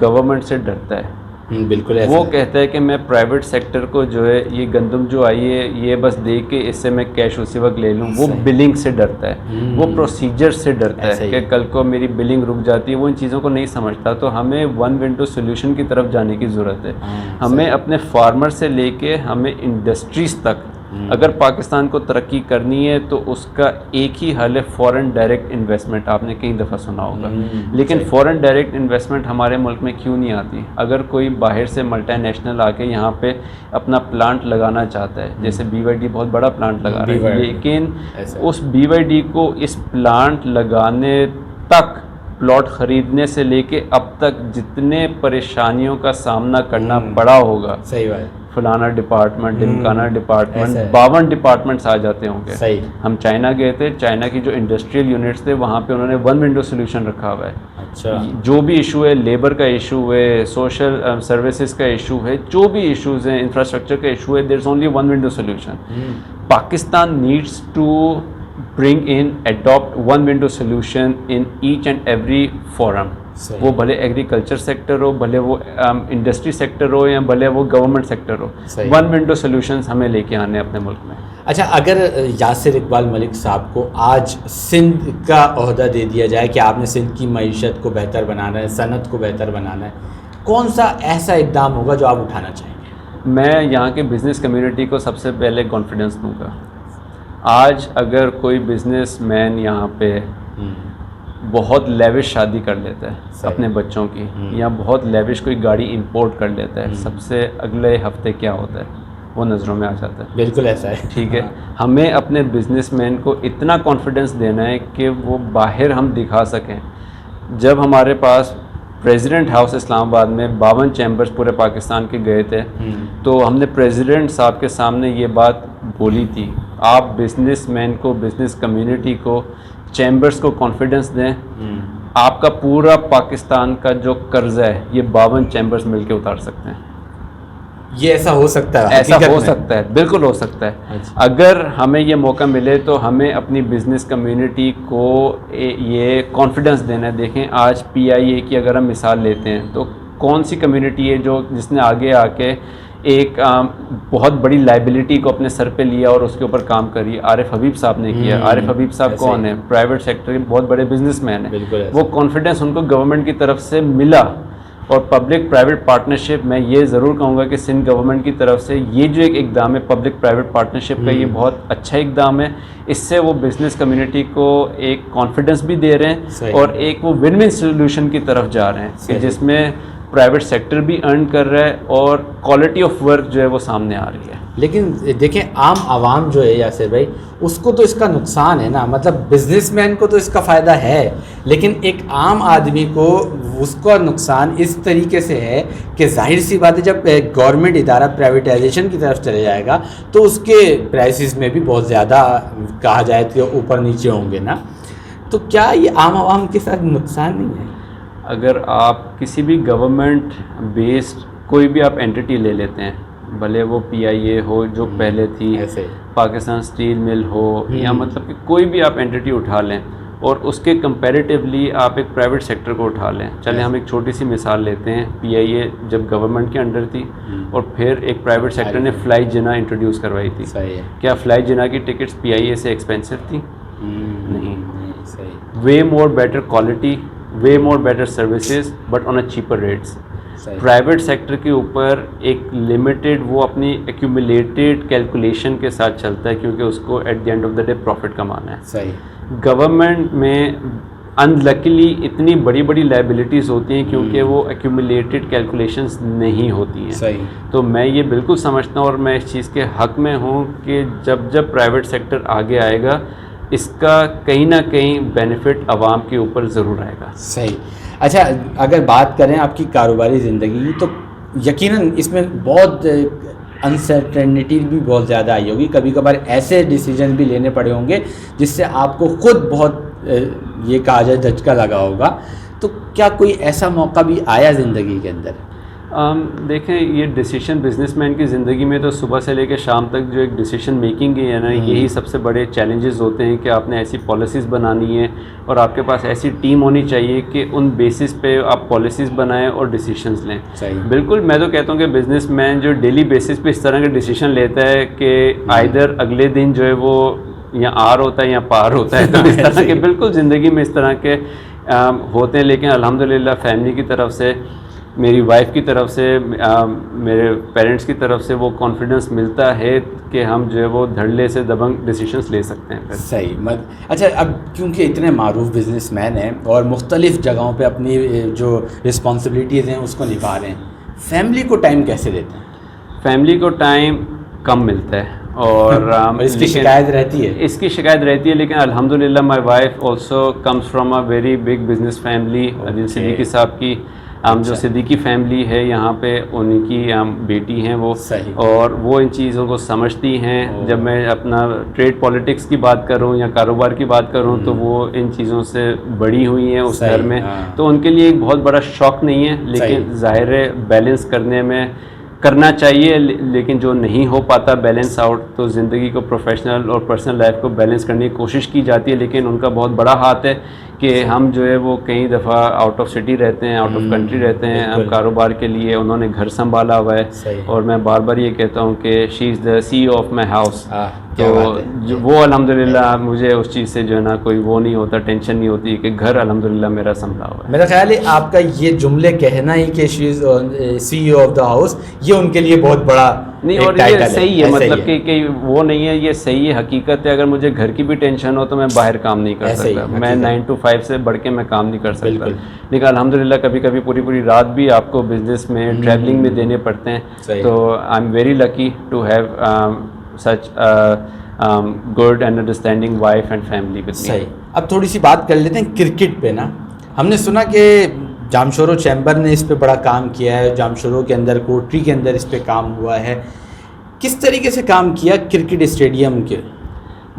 [SPEAKER 2] گورنمنٹ سے ڈرتا ہے,
[SPEAKER 1] بالکل
[SPEAKER 2] وہ کہتا ہے کہ میں پرائیویٹ سیکٹر کو جو ہے یہ گندم جو آئی ہے یہ بس دے کے اس سے میں کیش اسی وقت لے لوں. وہ بلنگ سے ڈرتا ہے, وہ پروسیجر سے ڈرتا ہے کہ کل کو میری بلنگ رک جاتی ہے, وہ ان چیزوں کو نہیں سمجھتا. تو ہمیں ون ونڈو سولوشن کی طرف جانے کی ضرورت ہے. ہمیں اپنے فارمر سے لے کے ہمیں انڈسٹریز تک, اگر پاکستان کو ترقی کرنی ہے تو اس کا ایک ہی حل ہے فورن ڈائریکٹ انویسٹمنٹ. آپ نے کئی دفعہ سنا ہوگا, لیکن فورن ڈائریکٹ انویسٹمنٹ ہمارے ملک میں کیوں نہیں آتی؟ اگر کوئی باہر سے ملٹی نیشنل آ کے یہاں پہ اپنا پلانٹ لگانا چاہتا ہے, جیسے BYD بہت بڑا پلانٹ لگا رہا ہے, لیکن اس BYD کو اس پلانٹ لگانے تک, پلاٹ خریدنے سے لے کے اب تک جتنے پریشانیوں کا سامنا کرنا پڑا ہوگا,
[SPEAKER 1] صحیح بات,
[SPEAKER 2] فلانا ڈپارٹمنٹ, ڈمکانا ڈپارٹمنٹ, 52 ڈپارٹمنٹس آ جاتے ہوں گے. ہم چائنا گئے تھے, چائنا کی جو انڈسٹریل یونٹس تھے وہاں پہ انہوں نے ون ونڈو سولوشن رکھا ہوا ہے.
[SPEAKER 1] اچھا,
[SPEAKER 2] جو بھی ایشو ہے, لیبر کا ایشو ہے, سوشل سروسز کا ایشو ہے, جو بھی ایشوز ہیں, انفراسٹرکچر کا ایشو ہے, there is only one window solution. Pakistan needs to bring in, adopt one window solution in each and every forum. وہ بھلے ایگریکلچر سیکٹر ہو, بھلے وہ انڈسٹری سیکٹر ہو, یا بھلے وہ گورنمنٹ سیکٹر ہو, ون ونڈو سولوشنز ہمیں لے کے آنے اپنے ملک میں.
[SPEAKER 1] اچھا, اگر یاسر اقبال ملک صاحب کو آج سندھ کا عہدہ دے دیا جائے کہ آپ نے سندھ کی معیشت کو بہتر بنانا ہے, صنعت کو بہتر بنانا ہے, کون سا ایسا اقدام ہوگا جو آپ اٹھانا چاہیں گے؟
[SPEAKER 2] میں یہاں کے بزنس کمیونٹی کو سب سے پہلے کانفیڈنس دوں گا. آج اگر کوئی بزنس مین یہاں پہ بہت لیوش شادی کر لیتا ہے اپنے بچوں کی، یا بہت لیوش کوئی گاڑی امپورٹ کر لیتا ہے، سب سے اگلے ہفتے کیا ہوتا ہے وہ نظروں میں آ جاتا ہے.
[SPEAKER 1] بالکل ایسا ہے.
[SPEAKER 2] ٹھیک ہے، ہمیں اپنے بزنس مین کو اتنا کانفیڈنس دینا ہے کہ وہ باہر ہم دکھا سکیں. جب ہمارے پاس پریزیڈنٹ ہاؤس اسلام آباد میں 52 چیمبرز پورے پاکستان کے گئے تھے، تو ہم نے پریزیڈنٹ صاحب کے سامنے یہ بات بولی تھی، آپ بزنس مین کو، بزنس کمیونٹی کو، چیمبرز کو کانفیڈنس دیں، آپ کا پورا پاکستان کا جو قرضہ ہے یہ 52 چیمبرز مل کے اتار سکتے ہیں.
[SPEAKER 1] یہ ایسا ہو سکتا ہے؟
[SPEAKER 2] ایسا ہو سکتا ہے، بالکل ہو سکتا ہے. اگر ہمیں یہ موقع ملے تو ہمیں اپنی بزنس کمیونٹی کو یہ کانفیڈنس دینا ہے. دیکھیں آج PIA کی اگر ہم مثال لیتے ہیں تو کون سی کمیونٹی ہے جس نے آگے آ کے ایک بہت بڑی لائبلٹی کو اپنے سر پہ لیا اور اس کے اوپر کام کری؟ عارف حبیب صاحب نے کیا. عارف حبیب صاحب کون ہے؟ پرائیویٹ سیکٹر کے بہت بڑے بزنس مین ہیں. وہ کانفیڈنس ان کو گورنمنٹ کی طرف سے ملا. اور پبلک پرائیویٹ پارٹنرشپ، میں یہ ضرور کہوں گا کہ سندھ گورنمنٹ کی طرف سے یہ جو ایک اقدام ہے پبلک پرائیویٹ پارٹنرشپ کا، یہ بہت اچھا اقدام ہے. اس سے وہ بزنس کمیونٹی کو ایک کانفیڈنس بھی دے رہے ہیں اور ایک وہ ون ون سولوشن کی طرف جا رہے ہیں کہ جس میں پرائیویٹ سیکٹر بھی ارن کر رہا ہے اور کوالٹی آف ورک جو ہے وہ سامنے آ رہی ہے.
[SPEAKER 1] لیکن دیکھیں عام عوام جو ہے یاسر بھائی، اس کو تو اس کا نقصان ہے نا. مطلب بزنس مین کو تو اس کا فائدہ ہے، لیکن ایک عام آدمی کو اس کا نقصان اس طریقے سے ہے کہ ظاہر سی بات ہے جب گورنمنٹ ادارہ پرائیویٹائزیشن کی طرف چلے جائے گا تو اس کے پرائسز میں بھی بہت زیادہ کہا جائے کہ اوپر نیچے ہوں گے نا. تو کیا یہ عام عوام کے ساتھ نقصان نہیں ہے؟
[SPEAKER 2] اگر آپ کسی بھی گورنمنٹ بیسڈ کوئی بھی آپ انٹیٹی لے لیتے ہیں، بھلے وہ PIA ہو جو پہلے تھی، پاکستان اسٹیل مل ہو، یا مطلب کہ کوئی بھی آپ انٹیٹی اٹھا لیں اور اس کے کمپیریٹیولی آپ ایک پرائیویٹ سیکٹر کو اٹھا لیں. چلیں ہم ایک چھوٹی سی مثال لیتے ہیں. PIA جب گورنمنٹ کے انڈر تھی اور پھر ایک پرائیویٹ سیکٹر نے فلائی جنا انٹروڈیوس کروائی تھی. کیا فلائی جنا کی ٹکٹس PIA سے ایکسپینسو تھی؟ نہیں. Way more better quality, way more better services but on a cheaper rates. Private sector کے اوپر ایک لمیٹیڈ وہ اپنی ایکیومولیٹیڈ کیلکولیشن کے ساتھ چلتا ہے کیونکہ اس کو at the end of the day profit کمانا ہے.
[SPEAKER 1] صحیح.
[SPEAKER 2] گورنمنٹ میں انلکیلی اتنی بڑی بڑی لائبلٹیز ہوتی ہیں کیونکہ وہ ایکیومولیٹیڈ کیلکولیشنز نہیں ہوتی ہیں.
[SPEAKER 1] صحیح.
[SPEAKER 2] تو میں یہ بالکل سمجھتا ہوں اور میں اس چیز کے حق میں ہوں کہ جب پرائیویٹ سیکٹر آگے آئے گا اس کا کہیں نہ کہیں بینیفٹ عوام کے اوپر ضرور آئے گا.
[SPEAKER 1] صحیح. اچھا اگر بات کریں آپ کی کاروباری زندگی کی تو یقیناً اس میں بہت انسرٹنٹی بھی بہت زیادہ آئی ہوگی. کبھی کبھار ایسے ڈیسیجن بھی لینے پڑے ہوں گے جس سے آپ کو خود بہت یہ کہا جائے دھچکا لگا ہوگا. تو کیا کوئی ایسا موقع بھی آیا زندگی کے اندر؟
[SPEAKER 2] دیکھیں یہ ڈیسیشن بزنس مین کی زندگی میں تو صبح سے لے کے شام تک جو ایک ڈیسیشن میکنگ ہے نا، یہی سب سے بڑے چیلنجز ہوتے ہیں کہ آپ نے ایسی پالیسیز بنانی ہے اور آپ کے پاس ایسی ٹیم ہونی چاہیے کہ ان بیسس پہ آپ پالیسیز بنائیں اور ڈیسیشنز لیں. بالکل میں تو کہتا ہوں کہ بزنس مین جو ڈیلی بیسس پہ اس طرح کے ڈیسیشن لیتا ہے کہ آئدر اگلے دن جو ہے وہ یا آر ہوتا ہے یا پار ہوتا ہے، تو اس طرح کے بالکل زندگی میں اس طرح کے ہوتے ہیں. لیکن الحمدللہ فیملی کی طرف سے، میری وائف کی طرف سے، میرے پیرنٹس کی طرف سے وہ کانفیڈنس ملتا ہے کہ ہم جو ہے وہ دھڑلے سے دبنگ ڈیسیشنس لے سکتے ہیں.
[SPEAKER 1] صحیح. اچھا اب کیونکہ اتنے معروف بزنس مین ہیں اور مختلف جگہوں پہ اپنی جو رسپانسبلٹیز ہیں اس کو نبھا رہے ہیں، فیملی کو ٹائم کیسے دیتے ہیں؟
[SPEAKER 2] فیملی کو ٹائم کم ملتا ہے اور
[SPEAKER 1] اس کی شکایت رہتی ہے.
[SPEAKER 2] اس کی شکایت رہتی ہے، لیکن الحمدللہ my wife also comes from a very big business family. Adil Siddiqui صاحب کی جو صدیقی فیملی ہے یہاں پہ، ان کی بیٹی ہیں وہ، اور وہ ان چیزوں کو سمجھتی ہیں. جب میں اپنا ٹریڈ پالیٹکس کی بات کروں یا کاروبار کی بات کروں تو وہ ان چیزوں سے بڑی ہوئی ہیں اس گھر میں، تو ان کے لیے ایک بہت بڑا شوق نہیں ہے. لیکن ظاہر ہے بیلنس کرنے میں کرنا چاہیے، لیکن جو نہیں ہو پاتا بیلنس آؤٹ، تو زندگی کو پروفیشنل اور پرسنل لائف کو بیلنس کرنے کی کوشش کی جاتی ہے. لیکن ان کا بہت بڑا ہاتھ ہے کہ ہم جو ہے وہ کئی دفعہ آؤٹ آف سٹی رہتے ہیں، آؤٹ آف کنٹری رہتے ہیں. ہم کاروبار کے لیے انہوں نے گھر سنبھالا ہوا ہے، اور میں بار بار یہ کہتا ہوں کہ شی از دا CEO آف مائی ہاؤس. تو وہ الحمدللہ مجھے اس چیز سے جو ہے نا کوئی وہ نہیں ہوتا, ٹینشن نہیں ہوتی کہ گھر الحمدللہ میرا سنبھلا ہوا ہے.
[SPEAKER 1] میرا خیال ہے آپ کا یہ جملے کہنا ہی کہ شی از CEO آف دا ہاؤس, یہ ان کے لیے بہت بڑا
[SPEAKER 2] نہیں, اور یہ صحیح ہے, مطلب کہ وہ نہیں ہے, یہ صحیح ہے, حقیقت ہے. اگر مجھے گھر کی بھی ٹینشن ہو تو میں باہر کام نہیں کر سکتا, میں 9 to 5 سے بڑھ کے میں کام نہیں کر سکتا. لیکن الحمدللہ کبھی کبھی پوری رات بھی آپ کو بزنس میں ٹریولنگ میں دینے پڑتے ہیں. تو I am very lucky to have such good and understanding wife and family with me.
[SPEAKER 1] صحیح. اب تھوڑی سی بات کر لیتے ہیں کرکٹ پہ نا. ہم نے سنا کہ جامشورو چیمبر نے اس پہ بڑا کام کیا ہے, جامشورو کے اندر کوٹری کے اندر اس پہ کام ہوا ہے. کس طریقے سے کام کیا کرکٹ اسٹیڈیم کے؟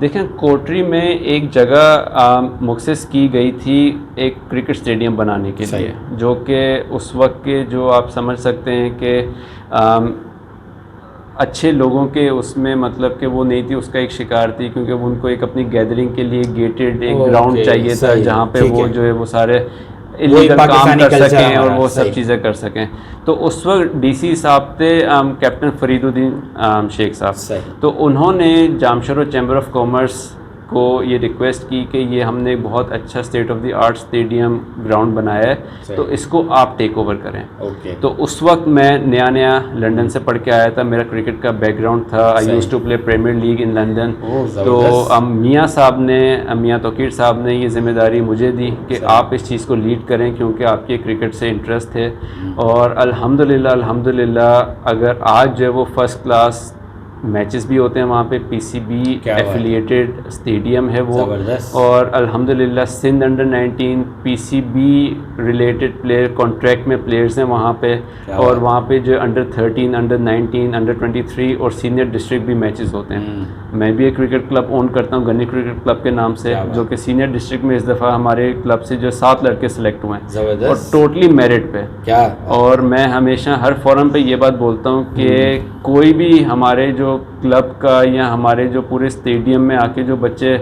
[SPEAKER 2] دیکھیں, کوٹری میں ایک جگہ مخصص کی گئی تھی ایک کرکٹ اسٹیڈیم بنانے کے لیے, جو کہ اس وقت کے جو آپ سمجھ سکتے ہیں کہ اچھے لوگوں کے اس میں مطلب کہ وہ نہیں تھی, اس کا ایک شکار تھی, کیونکہ ان کو ایک اپنی گیدرنگ کے لیے گیٹڈ ایک گراؤنڈ چاہیے تھا جہاں پہ وہ جو ہے وہ سارے الیگل کام کر سکیں اور وہ سب چیزیں کر سکیں. تو اس وقت ڈی سی صاحب تھے کیپٹن فرید الدین شیخ صاحب. تو انہوں نے جامشورو چیمبر آف کامرس کو یہ ریکویسٹ کی کہ یہ ہم نے بہت اچھا state of the art stadium ground بنایا ہے, تو اس کو آپ ٹیک اوور کریں. تو اس وقت میں نیا لنڈن سے پڑھ کے آیا تھا, میرا کرکٹ کا بیک گراؤنڈ تھا, I used to play premier league in London. تو میاں صاحب نے, میاں توقیر صاحب نے یہ ذمہ داری مجھے دی کہ آپ اس چیز کو لیڈ کریں, کیونکہ آپ کے کرکٹ سے انٹرسٹ ہے. اور الحمدللہ اگر آج جو ہے وہ فرسٹ کلاس میچز بھی ہوتے ہیں وہاں پہ, P C B affiliated stadium ہے وہ, اور الحمدللہ Sindh under 19 P C B related player contract میں پلیئرز ہیں وہاں پہ, اور وہاں پہ جو انڈر 13 انڈر 19 انڈر 23 اور سینئر ڈسٹرکٹ بھی میچز ہوتے ہیں. میں بھی ایک کرکٹ کلب اون کرتا ہوں, گنی کرکٹ کلب کے نام سے, جو کہ سینئر ڈسٹرکٹ میں اس دفعہ ہمارے کلب سے جو 7 لڑکے سلیکٹ ہوئے ہیں, اور ٹوٹلی میرٹ پہ. اور میں ہمیشہ ہر فورم پہ یہ بات بولتا ہوں کہ کوئی بھی ہمارے جو کلب کا یا ہمارے جو پورے اسٹیڈیم میں آ کے جو بچے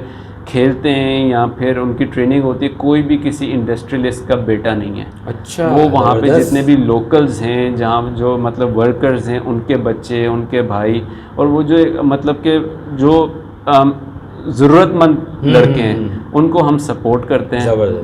[SPEAKER 2] کھیلتے ہیں یا پھر ان کی ٹریننگ ہوتی ہے, کوئی بھی کسی انڈسٹریلسٹ کا بیٹا نہیں ہے. اچھا. وہ وہاں پہ جتنے بھی لوکلز ہیں, جہاں جو مطلب ورکرز ہیں, ان کے بچے, ان کے بھائی, اور وہ جو مطلب کہ جو ضرورت مند لڑکے ہیں, ان کو ہم سپورٹ کرتے ہیں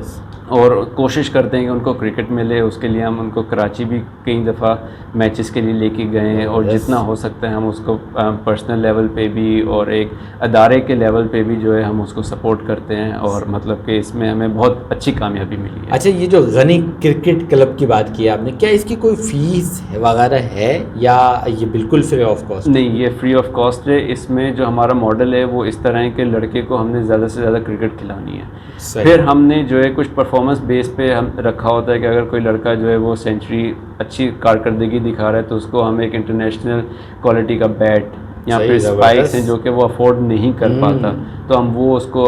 [SPEAKER 2] اور کوشش کرتے ہیں کہ ان کو کرکٹ ملے. اس کے لیے ہم ان کو کراچی بھی کئی دفعہ میچز کے لیے لے کے گئے ہیں, اور جتنا ہو سکتا ہے ہم اس کو پرسنل لیول پہ بھی اور ایک ادارے کے لیول پہ بھی جو ہے ہم اس کو سپورٹ کرتے ہیں, اور مطلب کہ اس میں ہمیں بہت اچھی کامیابی ملی ہے.
[SPEAKER 1] اچھا, یہ جو غنی کرکٹ کلب کی بات کی آپ نے, کیا اس کی کوئی فیس وغیرہ ہے یا یہ بالکل فری آف کاسٹ؟
[SPEAKER 2] نہیں, یہ فری آف کاسٹ ہے. اس میں جو ہمارا ماڈل ہے وہ اس طرح ہے کہ لڑکے کو ہم نے زیادہ سے زیادہ کرکٹ کھلانی ہے. پھر ہم نے جو ہے کچھ پرفارمنس بیس پہ ہم رکھا ہوتا ہے کہ اگر کوئی لڑکا جو ہے وہ سینچری اچھی کارکردگی دکھا رہا ہے تو اس کو ہم ایک انٹرنیشنل کوالٹی کا بیٹ یا پھر اسپائکس ہیں جو کہ وہ افورڈ نہیں کر پاتا, تو ہم وہ اس کو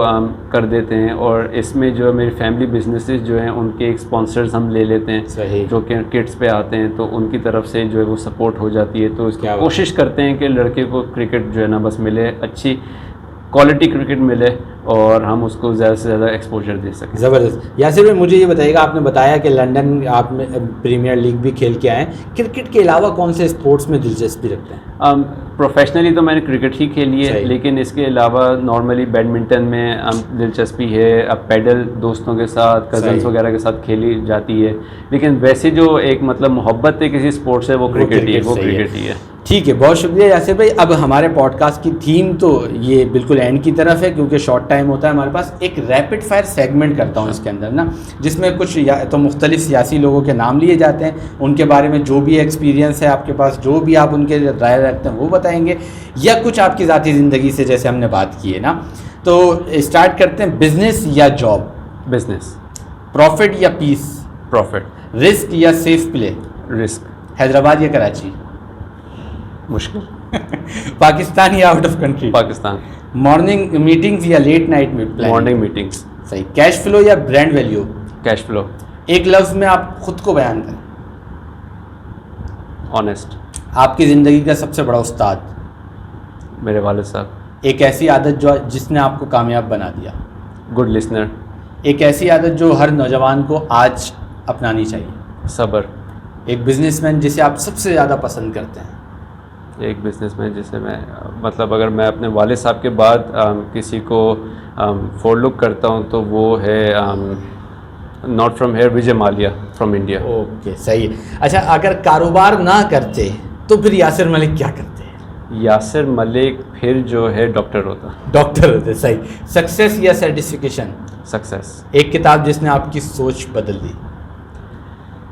[SPEAKER 2] کر دیتے ہیں. اور اس میں جو میری فیملی بزنسز جو ہیں ان کے ایک اسپانسرز ہم لے لیتے ہیں جو کہ کٹس پہ آتے ہیں, تو ان کی طرف سے جو ہے وہ سپورٹ ہو جاتی ہے. تو اس کی کوشش کرتے ہیں کہ لڑکے کو کرکٹ جو ہے نا بس ملے, اچھی کوالٹی کرکٹ ملے, اور ہم اس کو زیادہ سے زیادہ ایکسپوجر دے سکیں.
[SPEAKER 1] زبردست. یاسر بھائی, مجھے یہ بتائیے گا, آپ نے بتایا کہ لنڈن آپ میں پریمیئر لیگ بھی کھیل کے آئے ہیں, کرکٹ کے علاوہ کون سے اسپورٹس میں دلچسپی رکھتے ہیں؟
[SPEAKER 2] پروفیشنلی تو میں نے کرکٹ ہی کھیلی ہے, لیکن اس کے علاوہ نارملی بیڈمنٹن میں دلچسپی ہے. اب پیڈل دوستوں کے ساتھ, کزنس وغیرہ کے ساتھ کھیلی جاتی ہے, لیکن ویسے جو ایک مطلب محبت ہے کسی اسپورٹ سے وہ کرکٹ ہی ہے.
[SPEAKER 1] ٹھیک ہے, بہت شکریہ یاسر بھائی. اب ہمارے پوڈ کاسٹ کی تھیم تو یہ بالکل اینڈ کی طرف ہے, کیونکہ شارٹ ٹائم ہوتا ہے ہمارے پاس. ایک ریپڈ فائر سیگمنٹ کرتا ہوں اس کے اندر نا, جس میں کچھ تو مختلف سیاسی لوگوں کے نام لیے جاتے ہیں, ان کے بارے میں جو بھی ایکسپیرینس ہے آپ کے پاس, جو بھی آپ ان کے رائے رکھتے ہیں وہ بتائیں گے, یا کچھ آپ کی ذاتی زندگی سے جیسے ہم نے بات کی ہے نا. تو اسٹارٹ کرتے ہیں, بزنس یا جاب؟
[SPEAKER 2] بزنس.
[SPEAKER 1] پروفٹ یا پیس؟
[SPEAKER 2] پروفٹ.
[SPEAKER 1] رسک یا سیف پلے؟
[SPEAKER 2] رسک.
[SPEAKER 1] حیدرآباد یا کراچی؟
[SPEAKER 2] مشکل.
[SPEAKER 1] پاکستان یا out of country?
[SPEAKER 2] Pakistan.
[SPEAKER 1] Morning meetings یا لیٹ نائٹ میں پلان؟
[SPEAKER 2] Morning meetings.
[SPEAKER 1] صحیح. کیش فلو یا برانڈ ویلیو؟
[SPEAKER 2] Cash flow.
[SPEAKER 1] ایک لفظ میں آپ خود کو بیان کریں.
[SPEAKER 2] آنیسٹ.
[SPEAKER 1] آپ کی زندگی کا سب سے بڑا استاد؟
[SPEAKER 2] میرے والد صاحب.
[SPEAKER 1] ایک ایسی عادت جس نے آپ کو کامیاب بنا دیا؟
[SPEAKER 2] Good listener.
[SPEAKER 1] ایک ایسی عادت جو ہر نوجوان کو آج اپنانی چاہیے؟
[SPEAKER 2] صبر.
[SPEAKER 1] ایک بزنس مین جسے آپ سب سے زیادہ پسند کرتے ہیں؟
[SPEAKER 2] ایک بزنس مین جسے میں مطلب اگر میں اپنے والد صاحب کے بعد کسی کو فالو کرتا ہوں تو وہ ہے not from here Vijay Mallya from India.
[SPEAKER 1] Okay صحیح. اچھا اگر کاروبار نہ کرتے تو پھر یاسر ملک کیا کرتے؟
[SPEAKER 2] یاسر ملک پھر جو ہے ڈاکٹر ہوتا.
[SPEAKER 1] ڈاکٹر ہوتے. صحیح. سکسیس یا سیٹسفیکشن؟
[SPEAKER 2] سکسیس.
[SPEAKER 1] ایک کتاب جس نے آپ کی سوچ بدل دی؟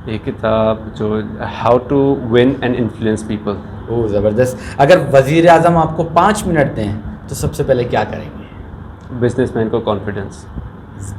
[SPEAKER 2] ایک کتاب جو how to win and influence people.
[SPEAKER 1] اوہ زبردست. اگر وزیر اعظم آپ کو 5 منٹ دیں تو سب سے پہلے کیا کریں گے؟
[SPEAKER 2] بزنس مین کو کانفیڈنس.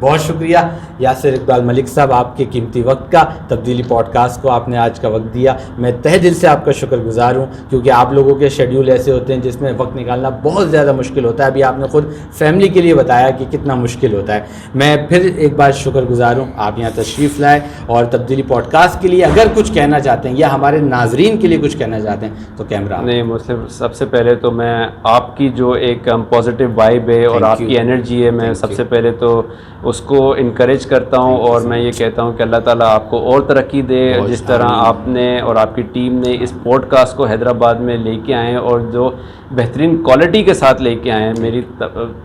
[SPEAKER 1] بہت شکریہ یاسر اقبال ملک صاحب، آپ کے قیمتی وقت کا. تبدیلی پوڈ کاسٹ کو آپ نے آج کا وقت دیا، میں تہہ دل سے آپ کا شکر گزار ہوں، کیونکہ آپ لوگوں کے شیڈیول ایسے ہوتے ہیں جس میں وقت نکالنا بہت زیادہ مشکل ہوتا ہے. ابھی آپ نے خود فیملی کے لیے بتایا کہ کتنا مشکل ہوتا ہے. میں پھر ایک بار شکر گزار ہوں آپ یہاں تشریف لائے، اور تبدیلی پوڈ کاسٹ کے لیے اگر کچھ کہنا چاہتے ہیں یا ہمارے ناظرین کے لیے کچھ کہنا چاہتے ہیں تو کیمرہ.
[SPEAKER 2] نہیں، مسلم سب سے پہلے تو میں آپ کی جو ایک پازیٹیو وائب ہے اور آپ کی انرجی ہے، میں سب سے پہلے تو اس کو انکریج کرتا ہوں، اور میں یہ کہتا ہوں کہ اللہ تعالیٰ آپ کو اور ترقی دے. جس طرح آپ نے اور آپ کی ٹیم نے اس پوڈ کاسٹ کو حیدرآباد میں لے کے آئے اور جو بہترین کوالٹی کے ساتھ لے کے آئے ہیں، میری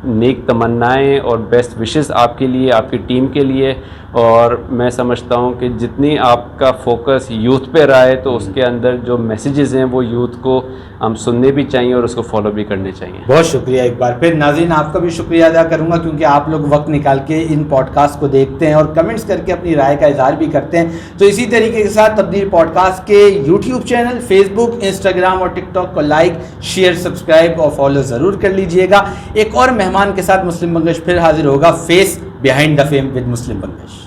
[SPEAKER 2] نیک تمنائیں اور بیسٹ وشز آپ کے لیے، آپ کی ٹیم کے لیے. اور میں سمجھتا ہوں کہ جتنی آپ کا فوکس یوتھ پہ رہا ہے تو اس کے اندر جو میسیجز ہیں وہ یوتھ کو ہم سننے بھی چاہیے اور اس کو فالو بھی کرنے چاہیے.
[SPEAKER 1] بہت شکریہ ایک بار پھر. ناظرین آپ کا بھی شکریہ ادا کروں گا، کیونکہ آپ لوگ وقت نکال کے ان پوڈ کاسٹ کو دیکھتے ہیں اور کمنٹس کر کے اپنی رائے کا اظہار بھی کرتے ہیں. تو اسی طریقے کے ساتھ تبدیل پوڈ کاسٹ کے یوٹیوب چینل، فیس بک، انسٹاگرام اور ٹک ٹاک کو لائک، شیئر، سبسکرائب اور فالو ضرور کر لیجئے گا. ایک اور مہمان کے ساتھ مسلم بنگش پھر حاضر ہوگا. Face behind the fame with Muslim Bangash.